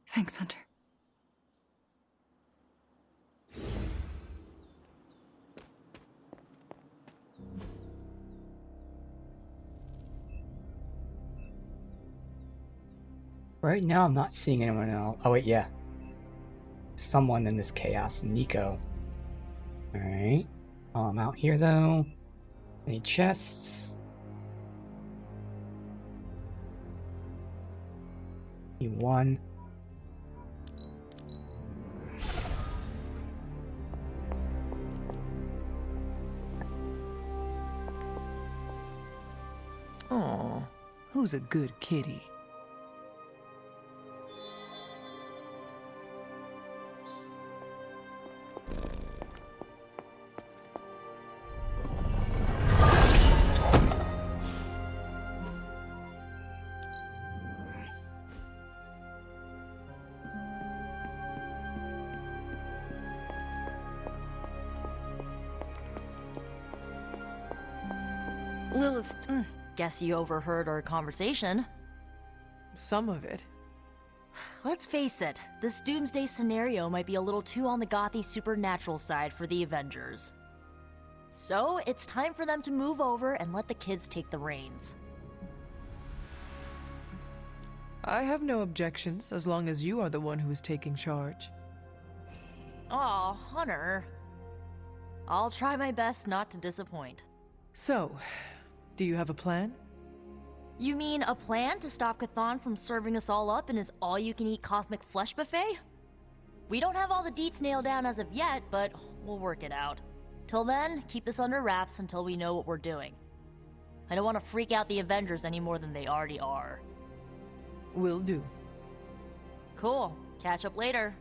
Thanks, Hunter. Right now, I'm not seeing anyone else. Oh, wait, yeah. Someone in this chaos. Nico. Alright. I'm out here, though. Any chests? You won. Aw, who's a good kitty? Lilith, guess you overheard our conversation. Some of it. Let's face it, this doomsday scenario might be a little too on the gothy supernatural side for the Avengers. So, it's time for them to move over and let the kids take the reins. I have no objections as long as you are the one who is taking charge. Aw, Hunter. I'll try my best not to disappoint. So, do you have a plan? You mean a plan to stop Chthon from serving us all up in his all-you-can-eat cosmic flesh buffet? We don't have all the deets nailed down as of yet, but we'll work it out. Till then, keep this under wraps until we know what we're doing. I don't want to freak out the Avengers any more than they already are. Will do. Cool. Catch up later.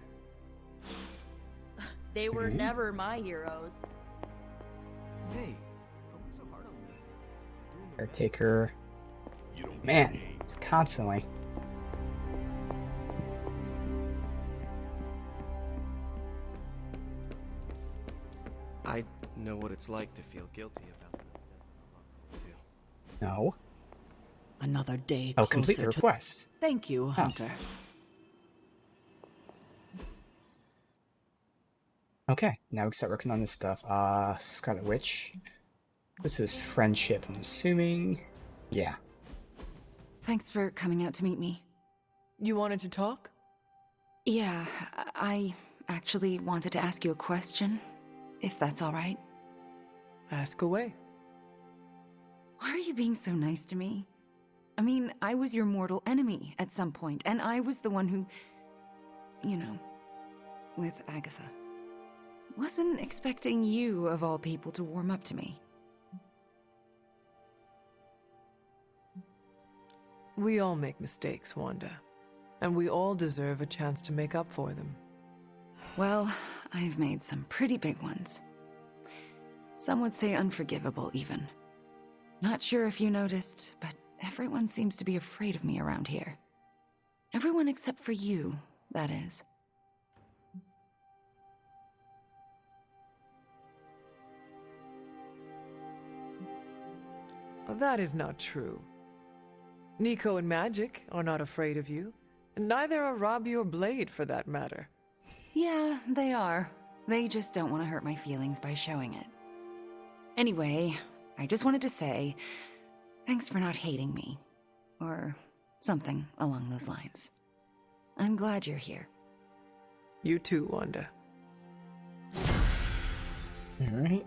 They were never my heroes. Hey, don't be so hard on me. Caretaker. Man, it's constantly. I know what it's like to feel guilty about it. No. Another day Oh, closer complete the to- request. Thank you, Hunter. Okay, now we can start working on this stuff. Scarlet Witch. This is friendship, I'm assuming. Yeah. Thanks for coming out to meet me. You wanted to talk? Yeah, I actually wanted to ask you a question, if that's all right. Ask away. Why are you being so nice to me? I mean, I was your mortal enemy at some point, and I was the one who, you know, with Agatha. Wasn't expecting you, of all people, to warm up to me. We all make mistakes, Wanda. And we all deserve a chance to make up for them. Well, I've made some pretty big ones. Some would say unforgivable, even. Not sure if you noticed, but everyone seems to be afraid of me around here. Everyone except for you, that is. That is not true. Nico and Magic are not afraid of you, and neither are Robbie or Blade, for that matter. Yeah, they are. They just don't want to hurt my feelings by showing it. Anyway, I just wanted to say, thanks for not hating me. Or something along those lines. I'm glad you're here. You too, Wanda. Alright.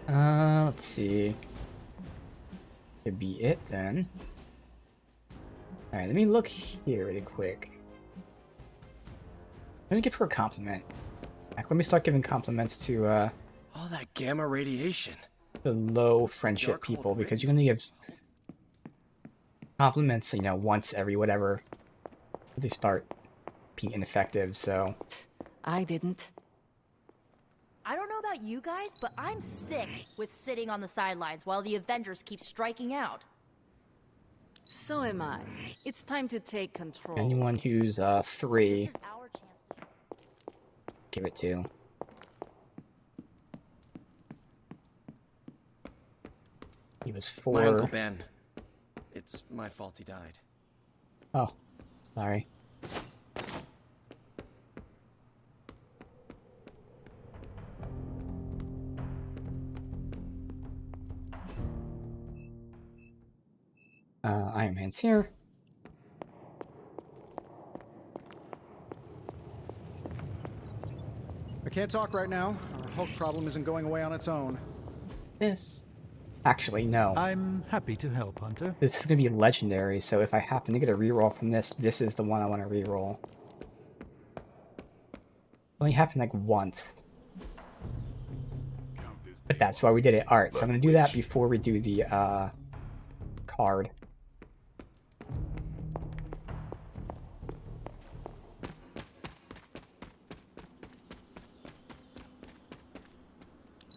Let's see. Could be it then. Alright, let me look here really quick. Let me give her a compliment. Like, let me start giving compliments to All that gamma radiation. the low friendship people, because you're gonna give compliments, you know, once every whatever they start being ineffective, so I didn't. I don't know about you guys, but I'm sick with sitting on the sidelines while the Avengers keep striking out. So am I. It's time to take control. anyone who's 3, This is our chance to give it to. He was 4. My Uncle Ben. It's my fault he died. Oh, sorry. Iron Man's here. I can't talk right now. Our Hulk problem isn't going away on its own. This. Actually, no. I'm happy to help, Hunter. This is going to be legendary, so if I happen to get a reroll from this, this is the one I want to reroll. Only happened like once. But that's why we did it. Alright, so I'm going to do that before we do the card.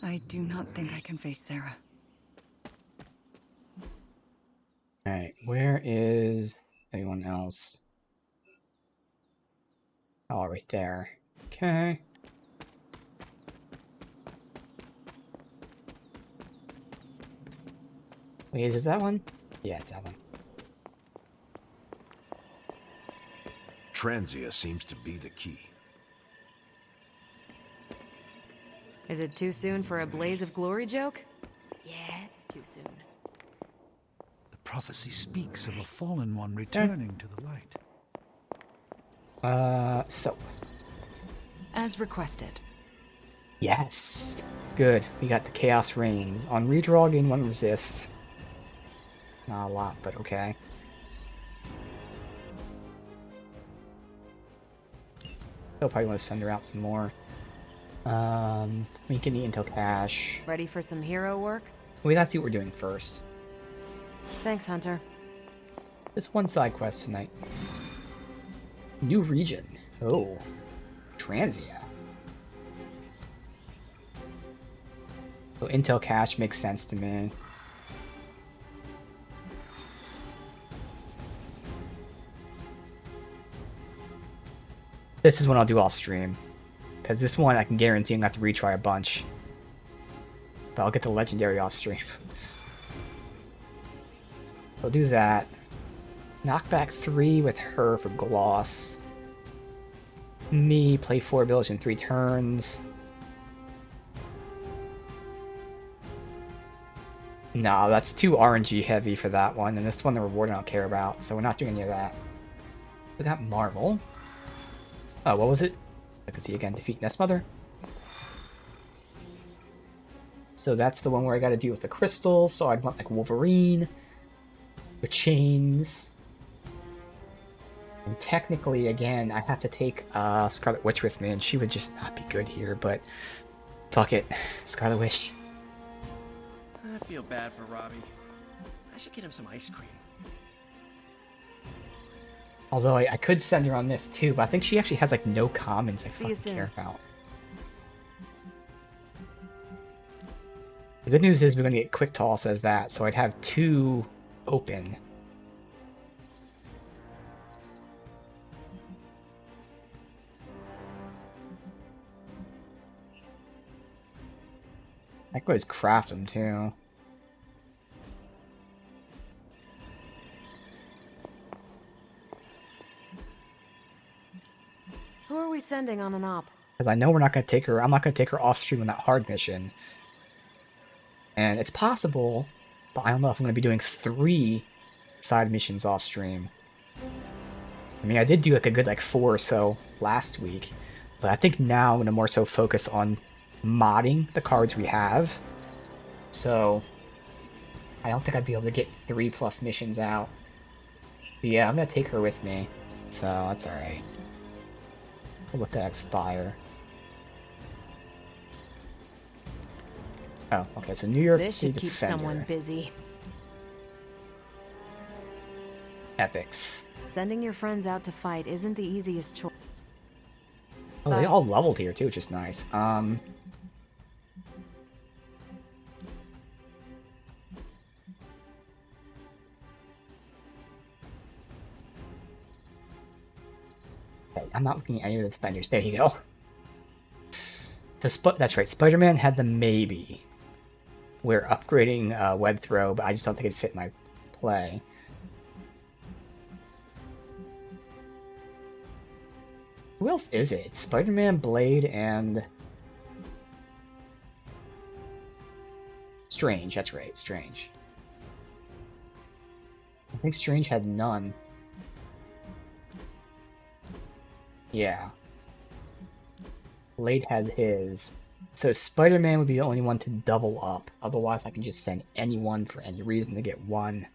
I do not think I can face Sarah. Alright, where is anyone else? Oh, right there. Okay. Wait, is it that one? Yeah, it's that one. Transia seems to be the key. Is it too soon for a Blaze of Glory joke? Yeah, it's too soon. The prophecy speaks of a fallen one returning to the light. So. As requested. Yes. Good. We got the Chaos Reigns. On redraw, gain 1 resist. Not a lot, but okay. They'll probably want to send her out some more. We can eat until cash. Ready for some hero work? We gotta see what we're doing first. Thanks, Hunter. Just one side quest tonight. New region. Oh. Transia. So Intel cache makes sense to me. This is one I'll do off stream. Because this one I can guarantee I'm going to have to retry a bunch. But I'll get the legendary off stream. I'll do that. Knockback 3 with her for Gloss. Me, play 4 abilities in 3 turns. No, that's too RNG heavy for that one, and this one the reward I don't care about, so we're not doing any of that. We got Marvel. Oh, what was it? I can see again, defeat Nestmother. So that's the one where I gotta deal with the crystals, so I'd want like Wolverine, with chains. And technically, again, I have to take Scarlet Witch with me, and she would just not be good here, but fuck it. Scarlet Witch. I feel bad for Robbie. I should get him some ice cream. Although I could send her on this too, but I think she actually has like no commons I See you fucking soon. care about. The good news is we're gonna get Quick Toss as that, so I'd have 2 open. I could always craft them too. Who are we sending on an op? Because I know we're not going to take her. I'm not going to take her off stream on that hard mission. And it's possible, but I don't know if I'm going to be doing 3 side missions off stream. I mean, I did do like a good like 4 or so last week, but I think now I'm going to more so focus on modding the cards we have. So I don't think I'd be able to get 3+ missions out. But yeah, I'm going to take her with me, so that's alright. We'll let that expire. Oh, okay, so New York This City should keep Defender. someone busy. Epics. Sending your friends out to fight isn't the easiest choice. Oh, they all leveled here too, which is nice. Okay, I'm not looking at any of the defenders. There you go. So that's right. Spider-Man had the maybe. We're upgrading web throw, but I just don't think it'd fit my play. Who else is it? Spider-Man, Blade, and Strange. That's right, Strange. I think Strange had none. Yeah. Blade has his. So Spider-Man would be the only one to double up. Otherwise, I can just send anyone for any reason to get 1.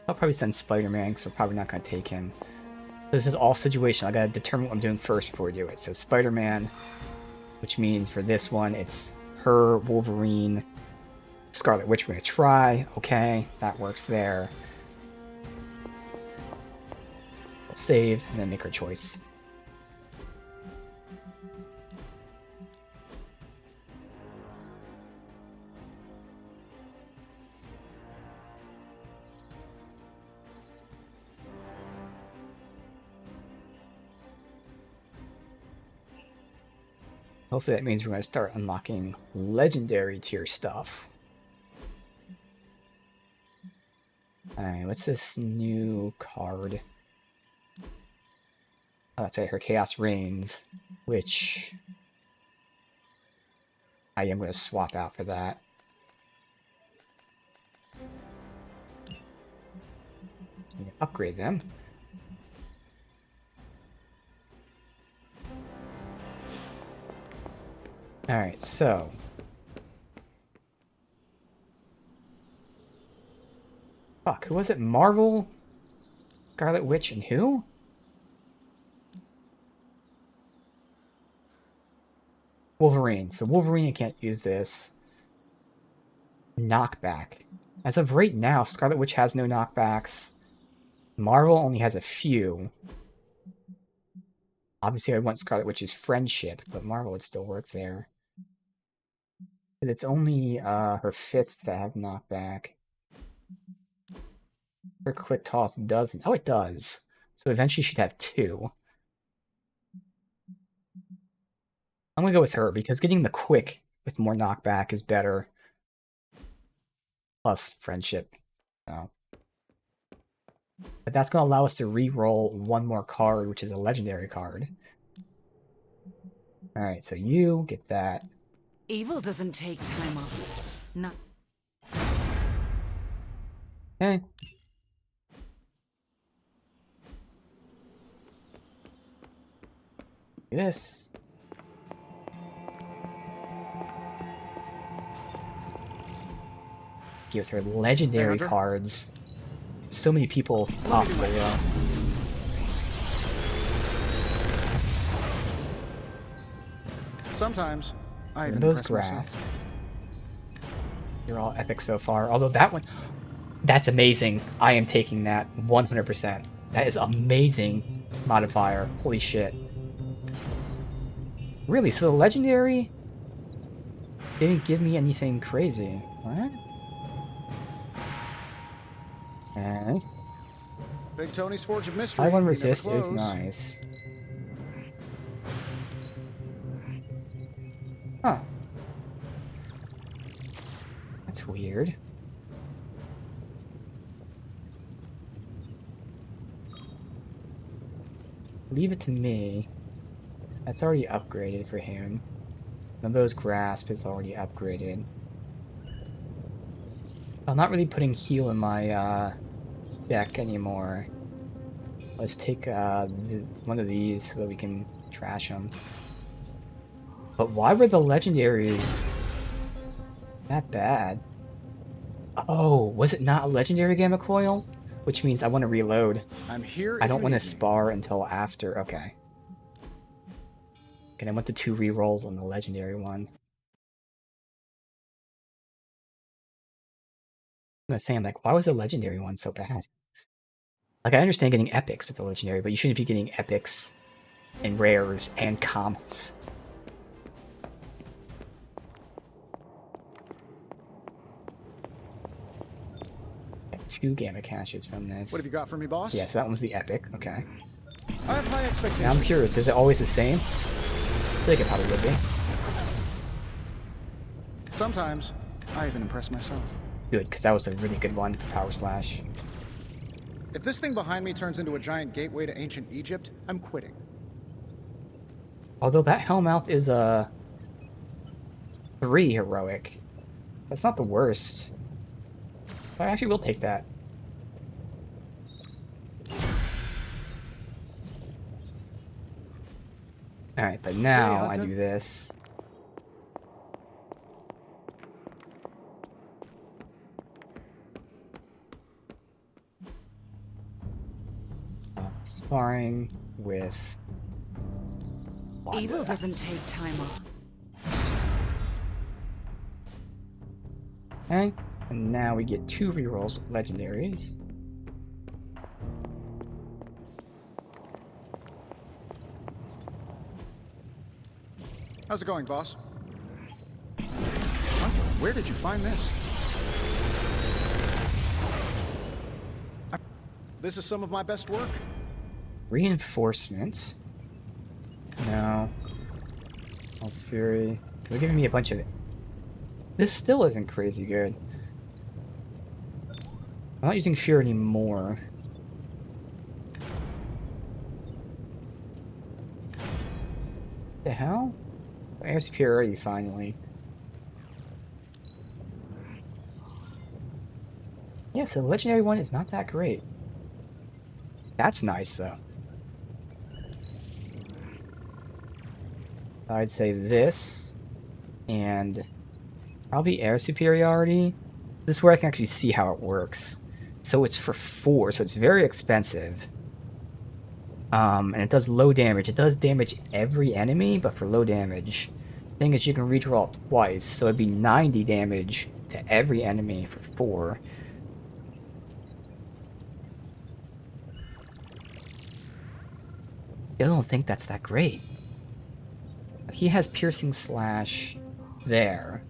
I'll probably send Spider-Man because we're probably not going to take him. This is all situational. I got to determine what I'm doing first before we do it. So Spider-Man, which means for this one, it's her, Wolverine, Scarlet Witch we're going to try. Okay, that works there. We'll save and then make our choice. Hopefully that means we're going to start unlocking legendary tier stuff. Alright, what's this new card? Oh, that's right, her Chaos Reigns, which I am going to swap out for that. So I'm going to upgrade them. Alright, so fuck, who was it? Marvel, Scarlet Witch, and who? Wolverine. So Wolverine can't use this. Knockback. As of right now, Scarlet Witch has no knockbacks. Marvel only has a few. Obviously, I want Scarlet Witch's friendship, but Marvel would still work there. But it's only her fists that have knockback. Her quick toss doesn't. Oh, it does. So eventually she'd have 2. I'm gonna go with her because getting the quick with more knockback is better. Plus friendship. So. But that's gonna allow us to re-roll one more card, which is a legendary card. Alright, so you get that. Evil doesn't take time off. Not. Okay. This. Give her legendary cards. So many people possible, yeah. Sometimes I even Those impress grasp. myself. You're all epic so far. Although that one, that's amazing. I am taking that 100%. That is amazing modifier. Holy shit. Really? So the legendary didn't give me anything crazy. What? Okay. Big Tony's Forge of Mystery. I1 we never resist is close. nice. Huh. That's weird. Leave it to me. That's already upgraded for him. Limbo's Grasp is already upgraded. I'm not really putting heal in my deck anymore. Let's take one of these so that we can trash them. But why were the legendaries that bad? Oh, was it not a legendary Gamma Coil? Which means I want to reload. I'm here. I don't want to spar until after. Okay. Okay, I want the 2 rerolls on the legendary one. I'm gonna say, I'm like, why was the legendary one so bad? Like, I understand getting epics with the legendary, but you shouldn't be getting epics and rares and commons. Got 2 Gamma Caches from this. What have you got for me, boss? Yes, that one was the epic. Okay. I have high expectations. Now I'm curious, is it always the same? I feel like it probably would be. Sometimes I even impress myself. Good, because that was a really good one. Power Slash. If this thing behind me turns into a giant gateway to ancient Egypt, I'm quitting. Although that Hellmouth is a 3 heroic. That's not the worst. I actually will take that. Alright, but now I do this. Sparring with Wanda. Evil doesn't take time off. Okay, and now we get 2 rerolls with legendaries. How's it going, boss? Huh? Where did you find this? This is some of my best work. Reinforcements. No. Pulse Fury. They're giving me a bunch of it. This still isn't crazy good. I'm not using Fear anymore. The hell? Air Superiority finally. Yeah, so the legendary one is not that great. That's nice though. I'd say this and probably Air Superiority. This is where I can actually see how it works. So it's for 4, so it's very expensive. And it does low damage. It does damage every enemy, but for low damage. Thing is, you can redraw it twice, so it'd be 90 damage to every enemy for 4. I don't think that's that great. He has Piercing Slash there.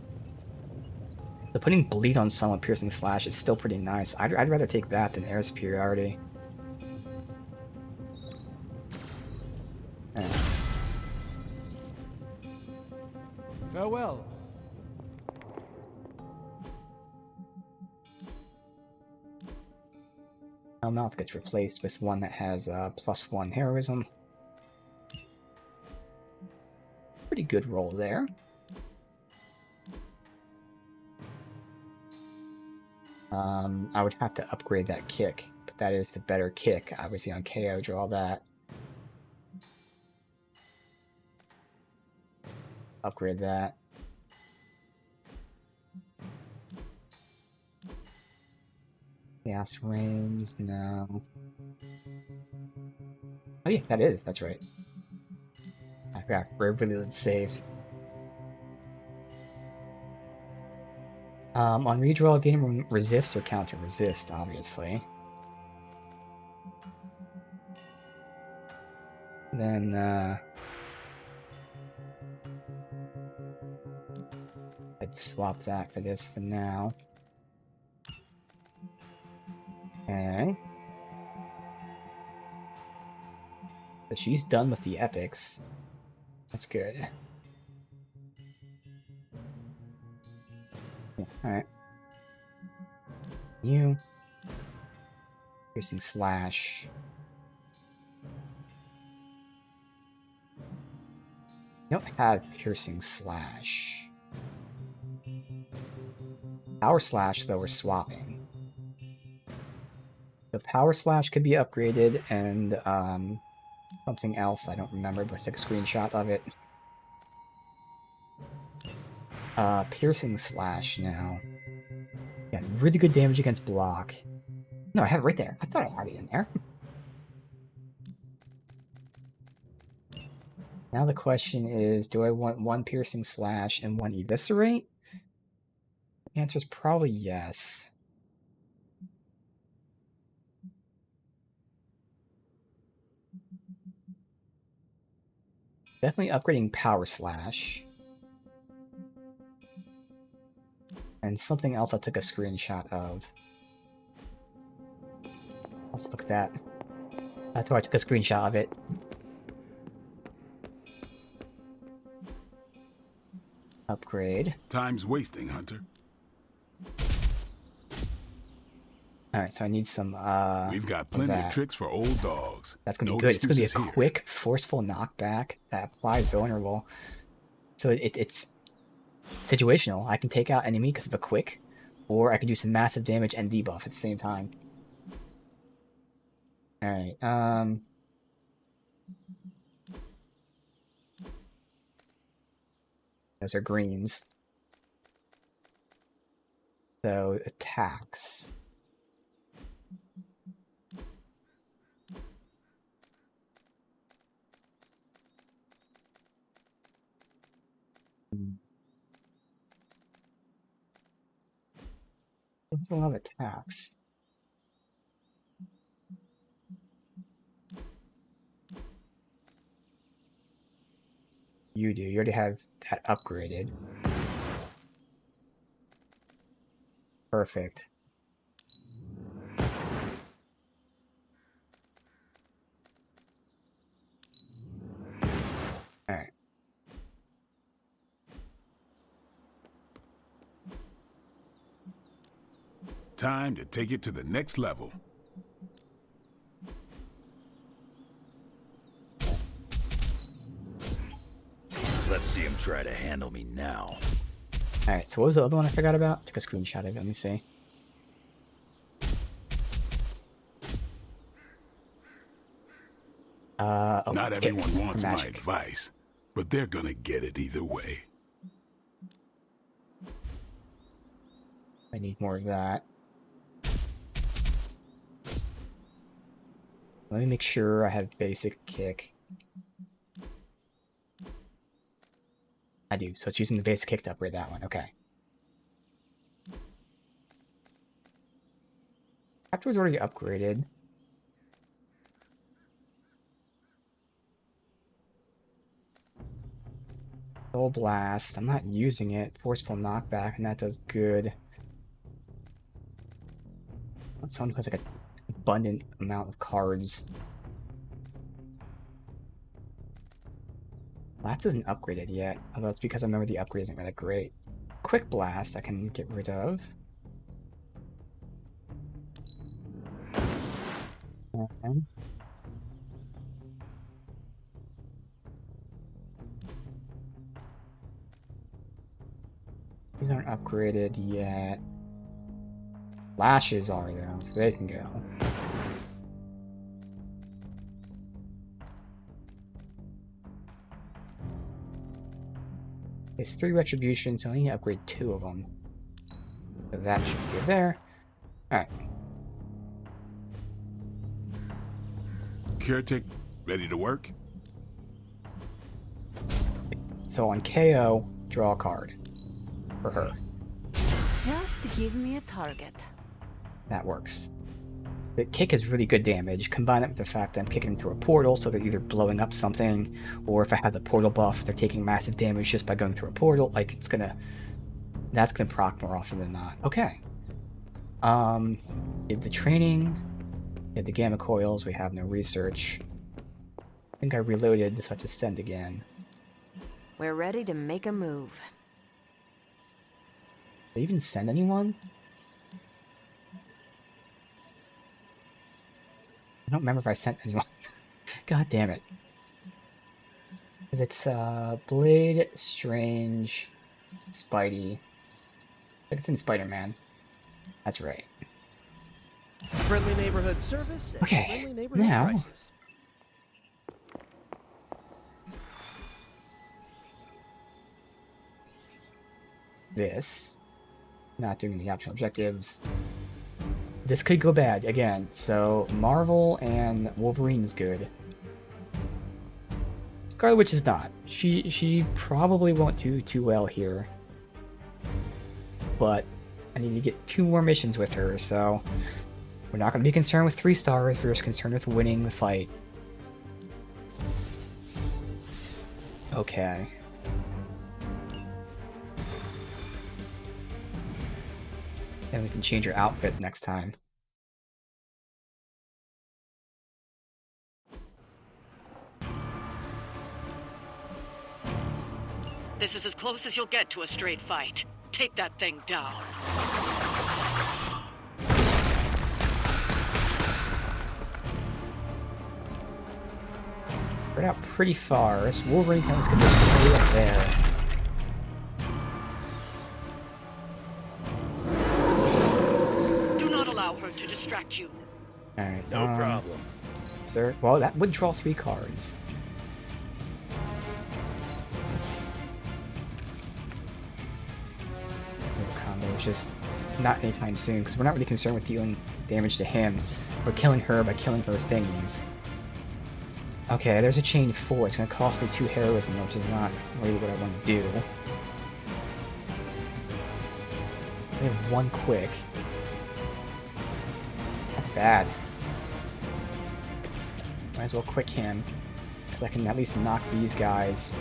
So putting Bleed on someone with Piercing Slash is still pretty nice. I'd rather take that than Air Superiority. Farewell. Hellmouth gets replaced with one that has +1 heroism. Pretty good roll there. I would have to upgrade that kick, but that is the better kick. Obviously on KO, draw that. Upgrade that. Chaos Reigns, no. Oh yeah, that is, that's right. I forgot, really let's save. On redraw, gain resist or counter resist, obviously. Then, I'd swap that for this for now. Okay. So she's done with the epics. That's good. Alright. You. Piercing slash. Don't have piercing slash. Power slash, though, we're swapping. The power slash could be upgraded, and something else I don't remember, but I took a screenshot of it. Piercing slash now. Yeah, really good damage against block. No, I have it right there. I thought I had it in there. Now the question is, do I want one piercing slash and one eviscerate? The answer is probably yes. Definitely upgrading power slash. And something else I took a screenshot of. Let's look at that. That's why I took a screenshot of it. Upgrade. Time's wasting, Hunter. Alright, so I need some, We've got plenty of tricks for old dogs. That's gonna be good. It's gonna be a quick, forceful knockback that applies vulnerable. So it's situational. I can take out enemy because of a quick, or I can do some massive damage and debuff at the same time. Alright, those are greens. So, attacks. There's a lot of attacks. You do. You already have that upgraded. Perfect. Alright. Time to take it to the next level. Let's see him try to handle me now. Alright, so what was the other one I forgot about? Took a screenshot of it, let me see. Not everyone wants my advice, but they're gonna get it either way. I need more of that. Let me make sure I have basic kick. I do, so it's using the basic kick to upgrade that one, okay. Afterwards already upgraded. Soul Blast, I'm not using it. Forceful Knockback, and that does good. Someone who has like an abundant amount of cards. Lats isn't upgraded yet, although it's because I remember the upgrade isn't really great. Quick Blast I can get rid of. Okay. These aren't upgraded yet. Lashes are though, so they can go. It's 3 retribution, so I need to upgrade 2 of them. So that should be there. Alright. Caretaker, ready to work? So on KO, draw a card. For her. Just give me a target. That works. The kick is really good damage. Combine it with the fact that I'm kicking them through a portal, so they're either blowing up something, or if I have the portal buff, they're taking massive damage just by going through a portal. Like, it's gonna... That's gonna proc more often than not. Okay. Did the training. Did the gamma coils. We have no research. I think I reloaded, so I have to send again. We're ready to make a move. Did I even send anyone? I don't remember if I sent anyone. God damn it. Because it's Blade, Strange, Spidey. I think it's in Spider-Man. That's right. Friendly neighborhood service and Okay, friendly neighborhood now prices. this. Not doing the optional objectives. This could go bad again. So Marvel and Wolverine's good. Scarlet Witch is not. She probably won't do too well here. But I need to get 2 more missions with her, so we're not going to be concerned with 3 stars. We're just concerned with winning the fight. Okay. And we can change your outfit next time. This is as close as you'll get to a straight fight. Take that thing down. Spread out pretty far. So Wolverine kind of gonna just stay up there. Do not allow her to distract you. Alright. No problem. Sir, well, that would draw 3 cards. Combo, just not anytime soon, because we're not really concerned with dealing damage to him. We're killing her by killing her thingies. Okay, there's a chain 4. It's going to cost me 2 heroism, which is not really what I want to do. I have 1 quick. That's bad. Might as well quick him, because I can at least knock these guys.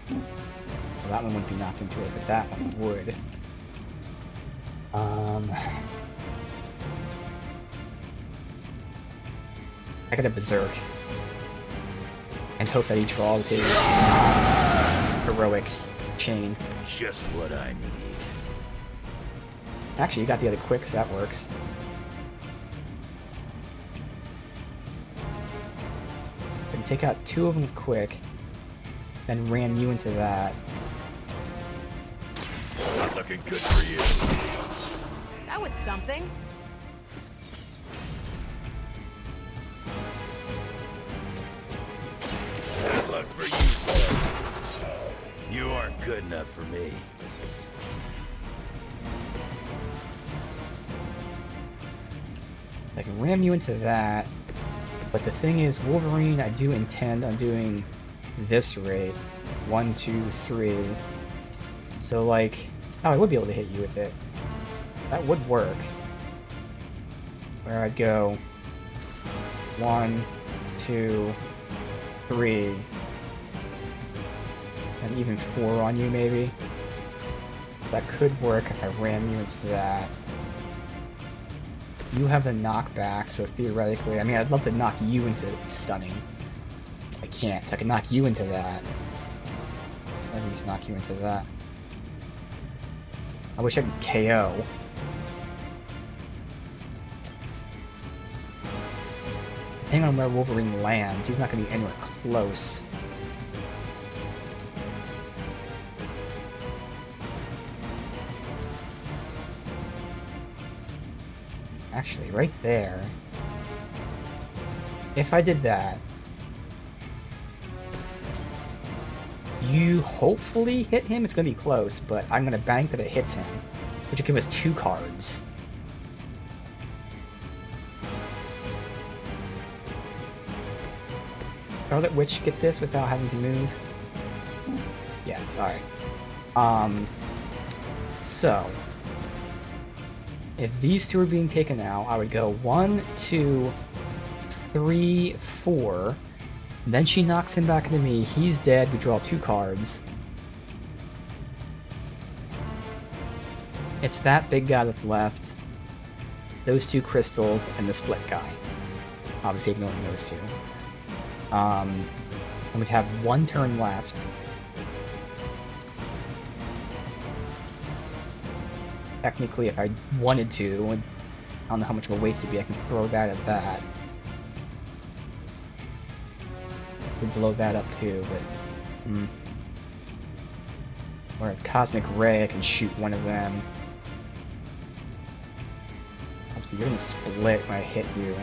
Well, that one wouldn't be knocked into it, but that one would. I gotta Berserk. And hope that he draws his heroic chain. Just what I need. Actually, you got the other quick, so that works. I can take out 2 of them with quick, then ram you into that. Not looking good for you. That was something. Good luck for you. You aren't good enough for me. I can ram you into that. But the thing is, Wolverine, I do intend on doing this rate. 1, 2, 3. So, like... Oh, I would be able to hit you with it. That would work. Where I'd go... 1, 2, 3... And even 4 on you, maybe. That could work if I ram you into that. You have the knockback, so theoretically, I mean, I'd love to knock you into stunning. Like, can't, so I can knock you into that. Let me just knock you into that. I wish I could KO. Depending on where Wolverine lands, he's not going to be anywhere close. Actually, right there. If I did that, you hopefully hit him. It's going to be close, but I'm going to bank that it hits him, which will give us 2 cards. Scarlet Witch get this without having to move? Yes, alright. So, if these 2 are being taken out, I would go 1, 2, 3, 4. Then she knocks him back into me. He's dead. We draw 2 cards. It's that big guy that's left. Those 2 crystal and the split guy. Obviously ignoring those 2. And we'd have 1 turn left. Technically, if I wanted to, I don't know how much of a waste it'd be, I can throw that at that. Could blow that up too, but... Or with Cosmic Ray, I can shoot one of them. Obviously, you're gonna split when I hit you.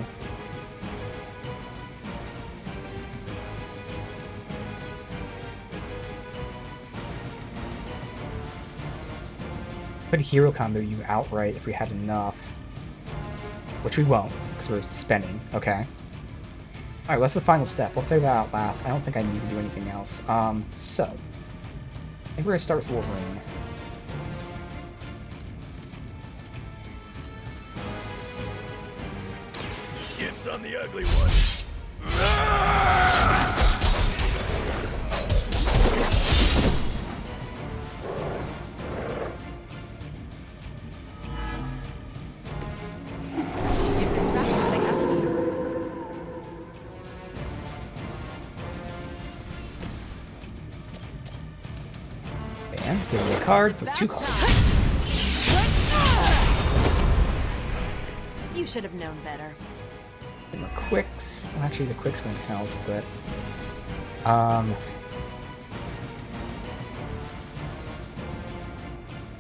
Could hero combo you outright if we had enough. Which we won't, because we're spending. Okay. Alright, what's the final step? We'll figure that out last. I don't think I need to do anything else. So. I think we're gonna start with Wolverine. Dibs on the ugly one. Give me a card, with 2 cards. You should have known better. And the quicks. Well, actually, the quicks won't help, but.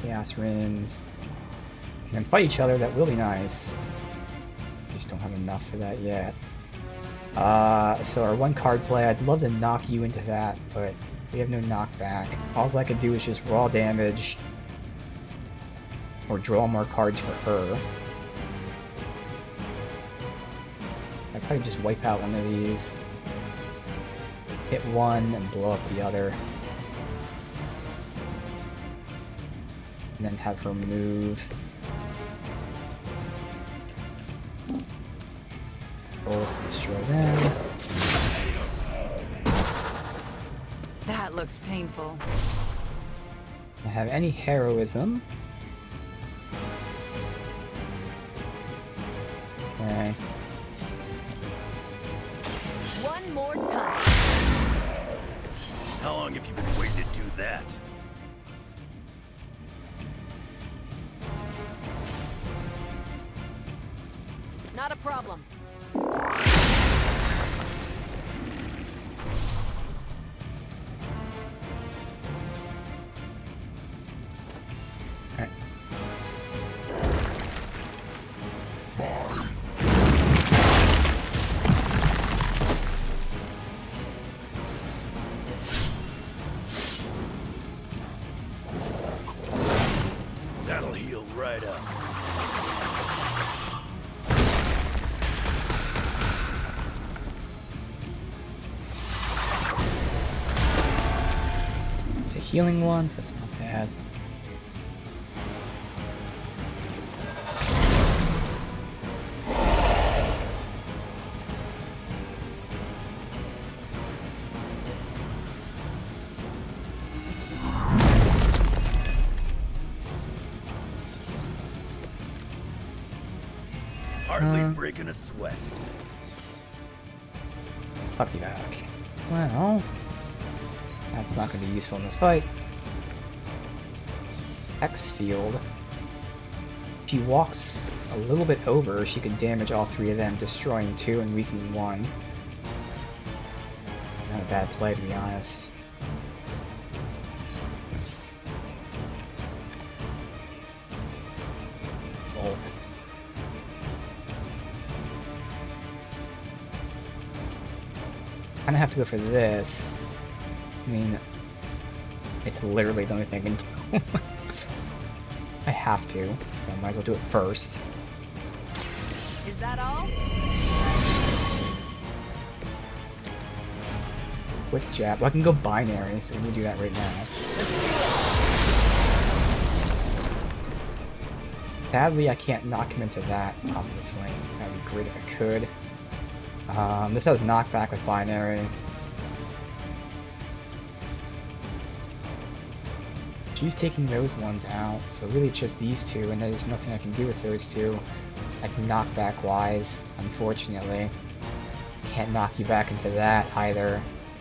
Chaos Rims. We can fight each other, that will be nice. Just don't have enough for that yet. So our 1 card play, I'd love to knock you into that, but. We have no knockback. All I could do is just raw damage or draw more cards for her. I'd probably just wipe out one of these. Hit one and blow up the other. And then have her move. Force destroy them. That looked painful. I have any heroism. Okay. One more time. How long have you been waiting to do that? Not a problem. That'll heal right up. It's a healing one, so that's not bad. Hardly breaking a sweat. Puppy back. Well, that's not going to be useful in this fight. X field. If she walks a little bit over, she could damage all three of them, destroying 2 and weakening 1. Not a bad play, to be honest. Bolt. Kinda have to go for this. I mean, it's literally the only thing I can do. I have to, so might as well do it first. Is that all? Quick jab. Well, I can go binary, so we can do that right now. Sadly, I can't knock him into that, obviously. That would be great if I could. This has knockback with binary. She's taking those ones out, so really it's just these two, and there's nothing I can do with those two. Like knockback wise, unfortunately. Can't knock you back into that either.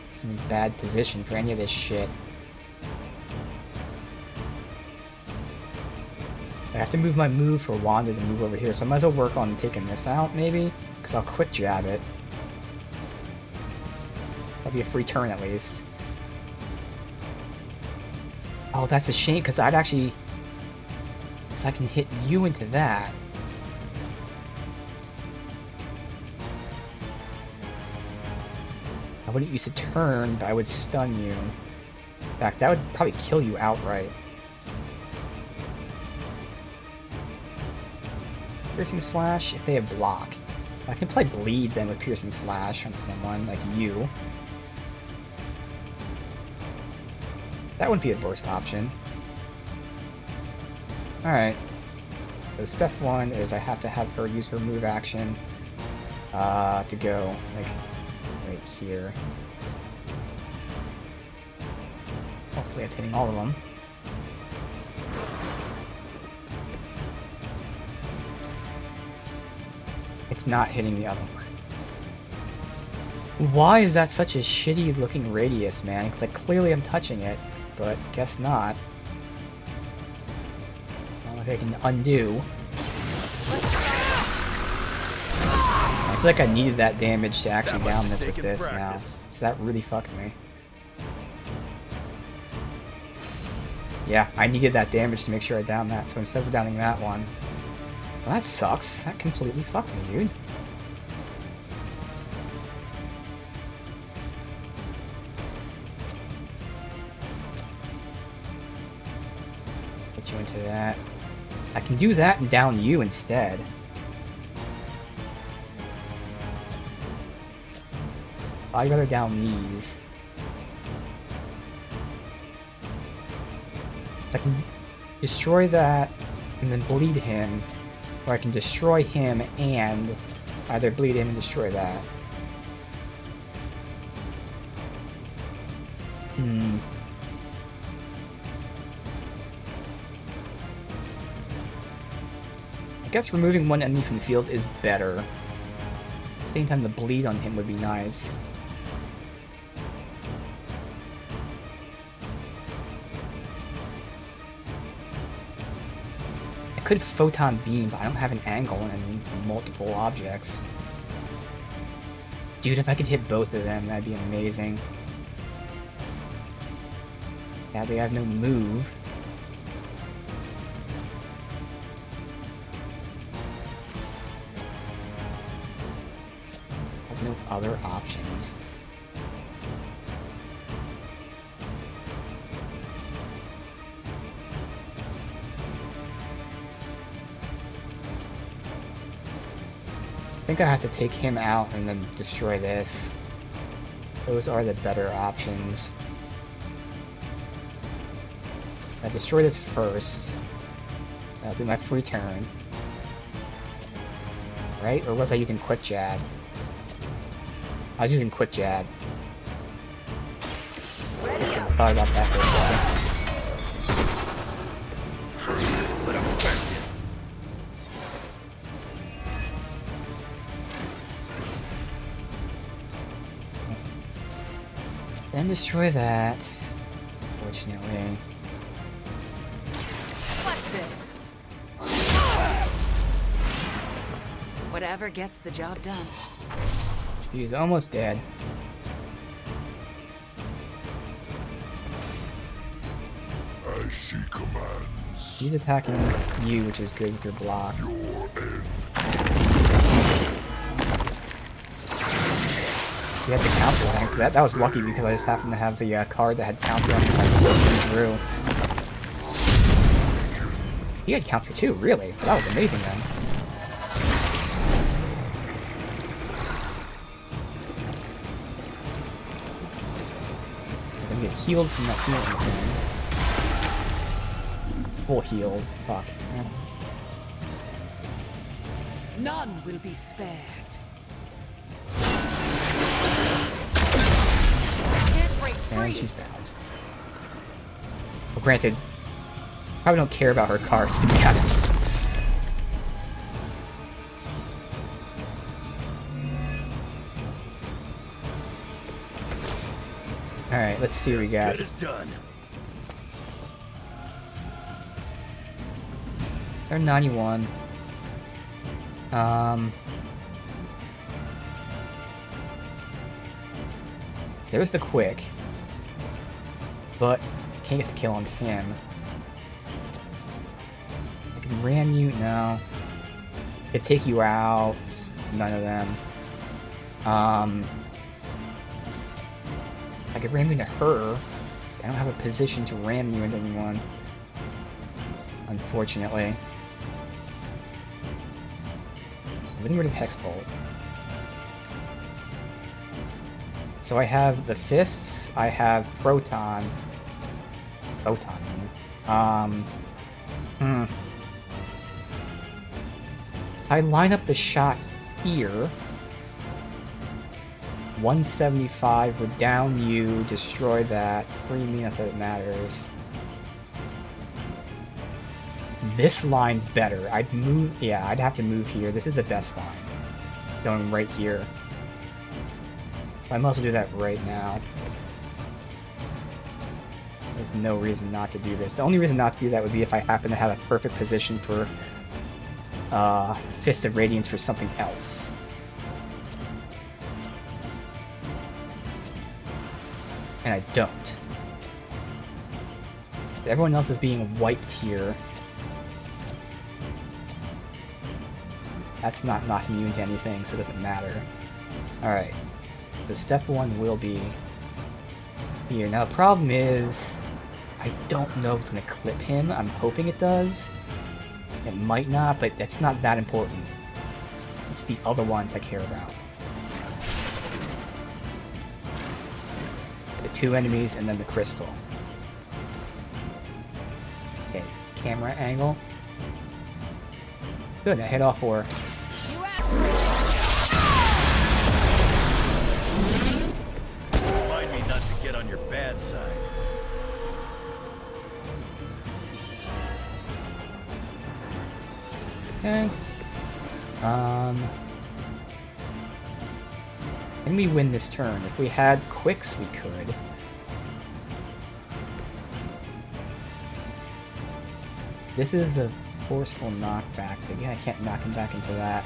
It's in a bad position for any of this shit. I have to move my move for Wanda to move over here, so I might as well work on taking this out, maybe? Because I'll quick jab it. That'll be a free turn at least. Oh, that's a shame, because I'd actually... Because I can hit you into that. I wouldn't use a turn, but I would stun you. In fact, that would probably kill you outright. Piercing Slash, if they have block. I can play Bleed then with Piercing Slash on someone, like you. That wouldn't be a burst option. Alright. So step 1 is I have to have her use her move action to go, like, right here. Hopefully it's hitting all of them. It's not hitting the other one. Why is that such a shitty looking radius, man? Because like, clearly I'm touching it, but guess not. I don't know if I can undo. I feel like I needed that damage to actually down this with this now. So that really fucked me. Yeah, I needed that damage to make sure I downed that, so instead of downing that one... Well, that sucks. That completely fucked me, dude. Put you into that. I can do that and down you instead. I'd rather down these. I can destroy that and then bleed him, or I can destroy him and either bleed him and destroy that. I guess removing one enemy from the field is better. At the same time, the bleed on him would be nice. I could photon beam, but I don't have an angle and multiple objects. Dude, if I could hit both of them, that'd be amazing. Sadly, I have no move. I have no other options. I think I have to take him out and then destroy this. Those are the better options. I destroy this first. That'll be my free turn. Right? Or was I using quick jab? I was using quick jab. I thought about that for a second. Then destroy that. Fortunately. What's this? Whatever gets the job done. He's almost dead. As she commands. He's attacking you, which is good with your block. You had the counter rank. That was lucky because I just happened to have the card that had counter on it. Drew. He had counter too, really? Well, that was amazing then. I'm gonna get healed from that healing thing. Full healed. Fuck. None will be spared. And she's bound. Well, granted, probably don't care about her cards, to be honest. Alright, let's see what we got. They're 91. There's the quick. But I can't get the kill on him. I can ram you? No. I could take you out. None of them. I could ram you into her. I don't have a position to ram you into anyone. Unfortunately. I'm getting rid of Hexbolt. So I have the fists, I have Proton. I line up the shot here. 175 would down you, destroy that. What do you mean if it matters? This line's better. I'd move, yeah, I'd have to move here. This is the best line. Going right here. I might as well do that right now. There's no reason not to do this. The only reason not to do that would be if I happen to have a perfect position for Fist of Radiance for something else. And I don't. Everyone else is being wiped here. That's not knocking you into anything, so it doesn't matter. Alright. The step one will be here. Now the problem is, I don't know if it's going to clip him. I'm hoping it does. It might not, but that's not that important. It's the other ones I care about. The two enemies and then the crystal. Okay, camera angle. Good, I hit all four. Remind me not to get on your bad side. Okay. Can we win this turn? If we had quicks, we could. This is the forceful knockback. Again, I can't knock him back into that.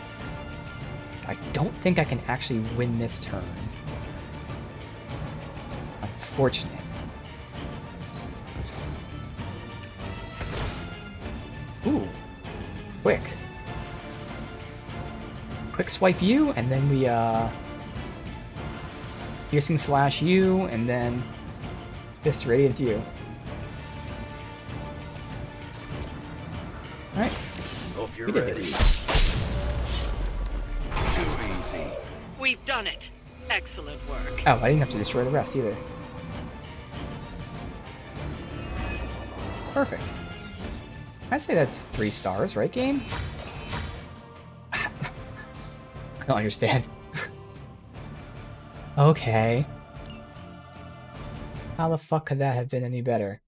I don't think I can actually win this turn. Unfortunate. Ooh. Quick. Quick swipe you, and then we, Piercing slash you, and then Fist Radiance you. Alright. Hope you're We did ready. this. Too easy. We've done it. Excellent work. Oh, I didn't have to destroy the rest either. Perfect. I'd say that's 3 stars, right, game? I don't understand. Okay. How the fuck could that have been any better?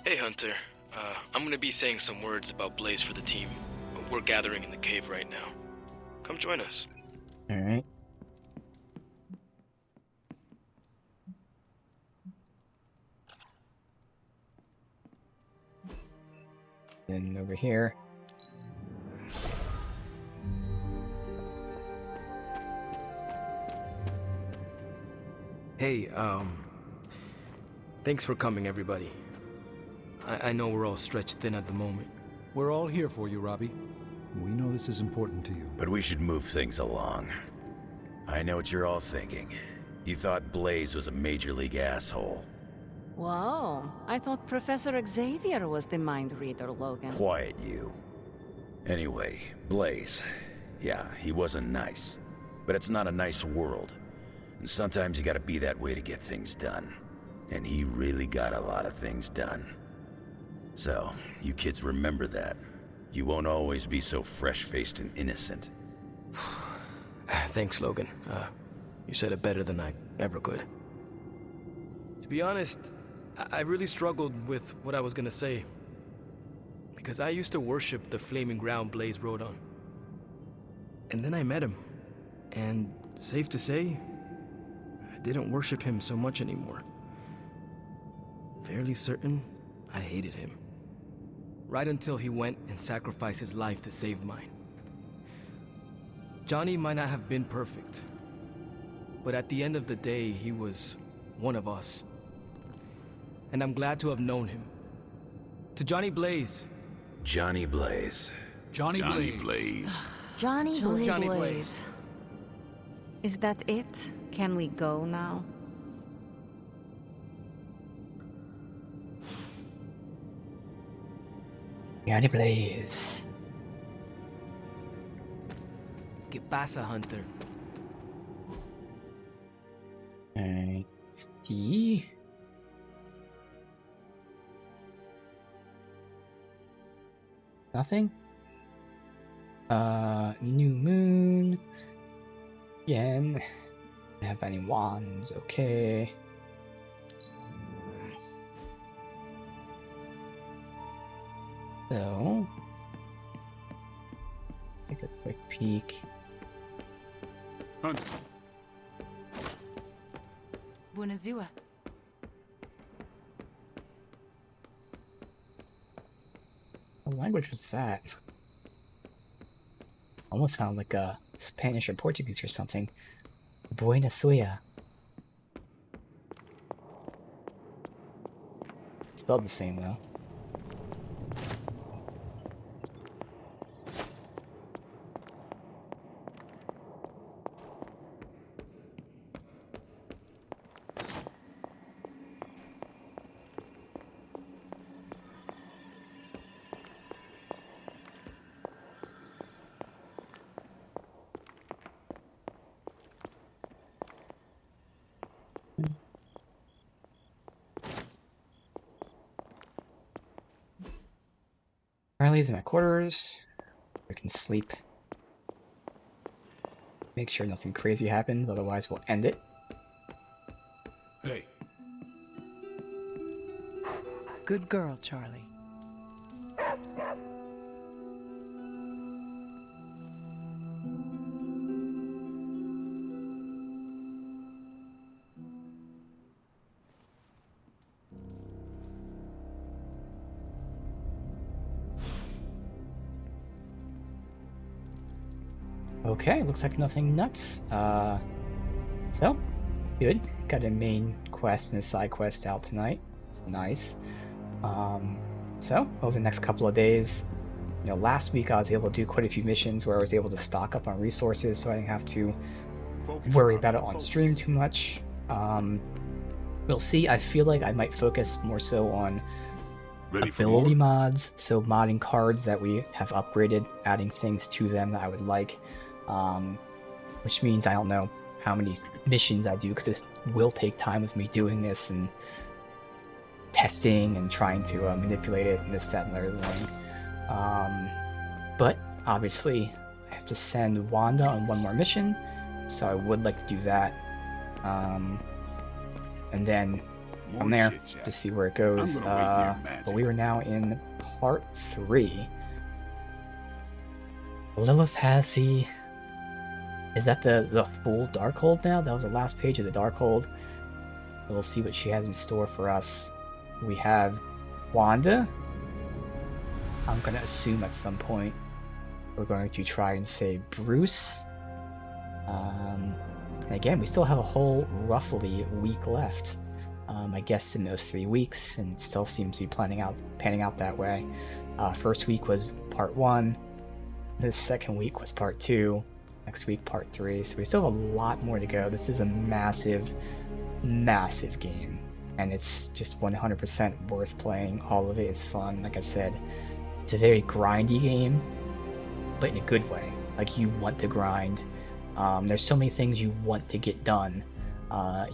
Hey Hunter, I'm gonna be saying some words about Blaze for the team. We're gathering in the cave right now. Come join us. Alright. Then over here. Hey, thanks for coming, everybody. I know we're all stretched thin at the moment. We're all here for you, Robbie. We know this is important to you. But we should move things along. I know what you're all thinking. You thought Blaze was a major league asshole. Whoa, I thought Professor Xavier was the mind reader, Logan. Quiet, you. Anyway, Blaze. Yeah, he wasn't nice. But it's not a nice world. And sometimes you gotta be that way to get things done. And he really got a lot of things done. So, you kids remember that. You won't always be so fresh-faced and innocent. Thanks, Logan. You said it better than I ever could. To be honest, I really struggled with what I was gonna say. Because I used to worship the flaming ground Blaze rode on. And then I met him. And safe to say, I didn't worship him so much anymore. Fairly certain I hated him. Right until he went and sacrificed his life to save mine. Johnny might not have been perfect, but at the end of the day, he was one of us. And I'm glad to have known him. To Johnny Blaze. Johnny Blaze. Johnny Blaze. Johnny Blaze. Johnny Blaze. Is that it? Can we go now? Johnny Blaze. ¿Qué pasa, Hunter? Alright, see. Nothing? New moon. Again. Don't have any wands, okay. So, take a quick peek. Hunt. Bunazua. What language was that? Almost sounded like a Spanish or Portuguese or something. Buena suya. Spelled the same though. Riley's in my quarters. I can sleep. Make sure nothing crazy happens, otherwise we'll end it. Hey. Good girl, Charlie. Okay, looks like nothing nuts. So, good. Got a main quest and a side quest out tonight. It's nice. So, over the next couple of days, last week I was able to do quite a few missions where I was able to stock up on resources so I didn't have to worry about it on stream too much. We'll see. I feel like I might focus more so on ability mods, so modding cards that we have upgraded, adding things to them that I would like. Which means I don't know how many missions I do, because this will take time of me doing this and testing and trying to manipulate it and this, that, and everything. But obviously I have to send Wanda on one more mission, so I would like to do that. And then from there, just see where it goes. But we are now in part 3. Lilith has the... Is that the full Darkhold now? That was the last page of the Darkhold. We'll see what she has in store for us. We have Wanda. I'm going to assume at some point we're going to try and save Bruce. And again, we still have a whole roughly week left. I guess in those 3 weeks, and it still seems to be panning out that way. First week was part 1. The second week was part 2. Next week, part 3. So we still have a lot more to go. This is a massive, massive game. And it's just 100% worth playing. All of it is fun. Like I said, it's a very grindy game, but in a good way. Like, you want to grind. There's so many things you want to get done.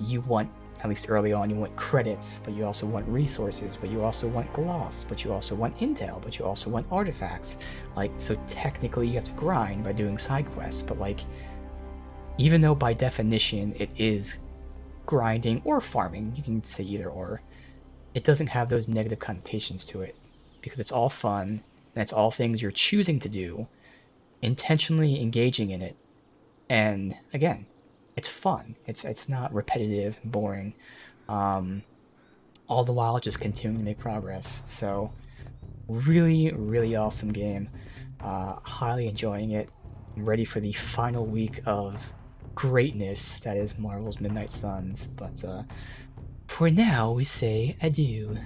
You want, at least early on, you want credits, but you also want resources, but you also want gloss, but you also want intel, but you also want artifacts. Like, so technically you have to grind by doing side quests, but like, even though by definition it is grinding or farming, you can say either or, it doesn't have those negative connotations to it, because it's all fun, and it's all things you're choosing to do, intentionally engaging in it, and again, it's fun. It's not repetitive, boring. All the while just continuing to make progress. So really, really awesome game. Highly enjoying it. I'm ready for the final week of greatness that is Marvel's Midnight Suns. But for now, we say adieu.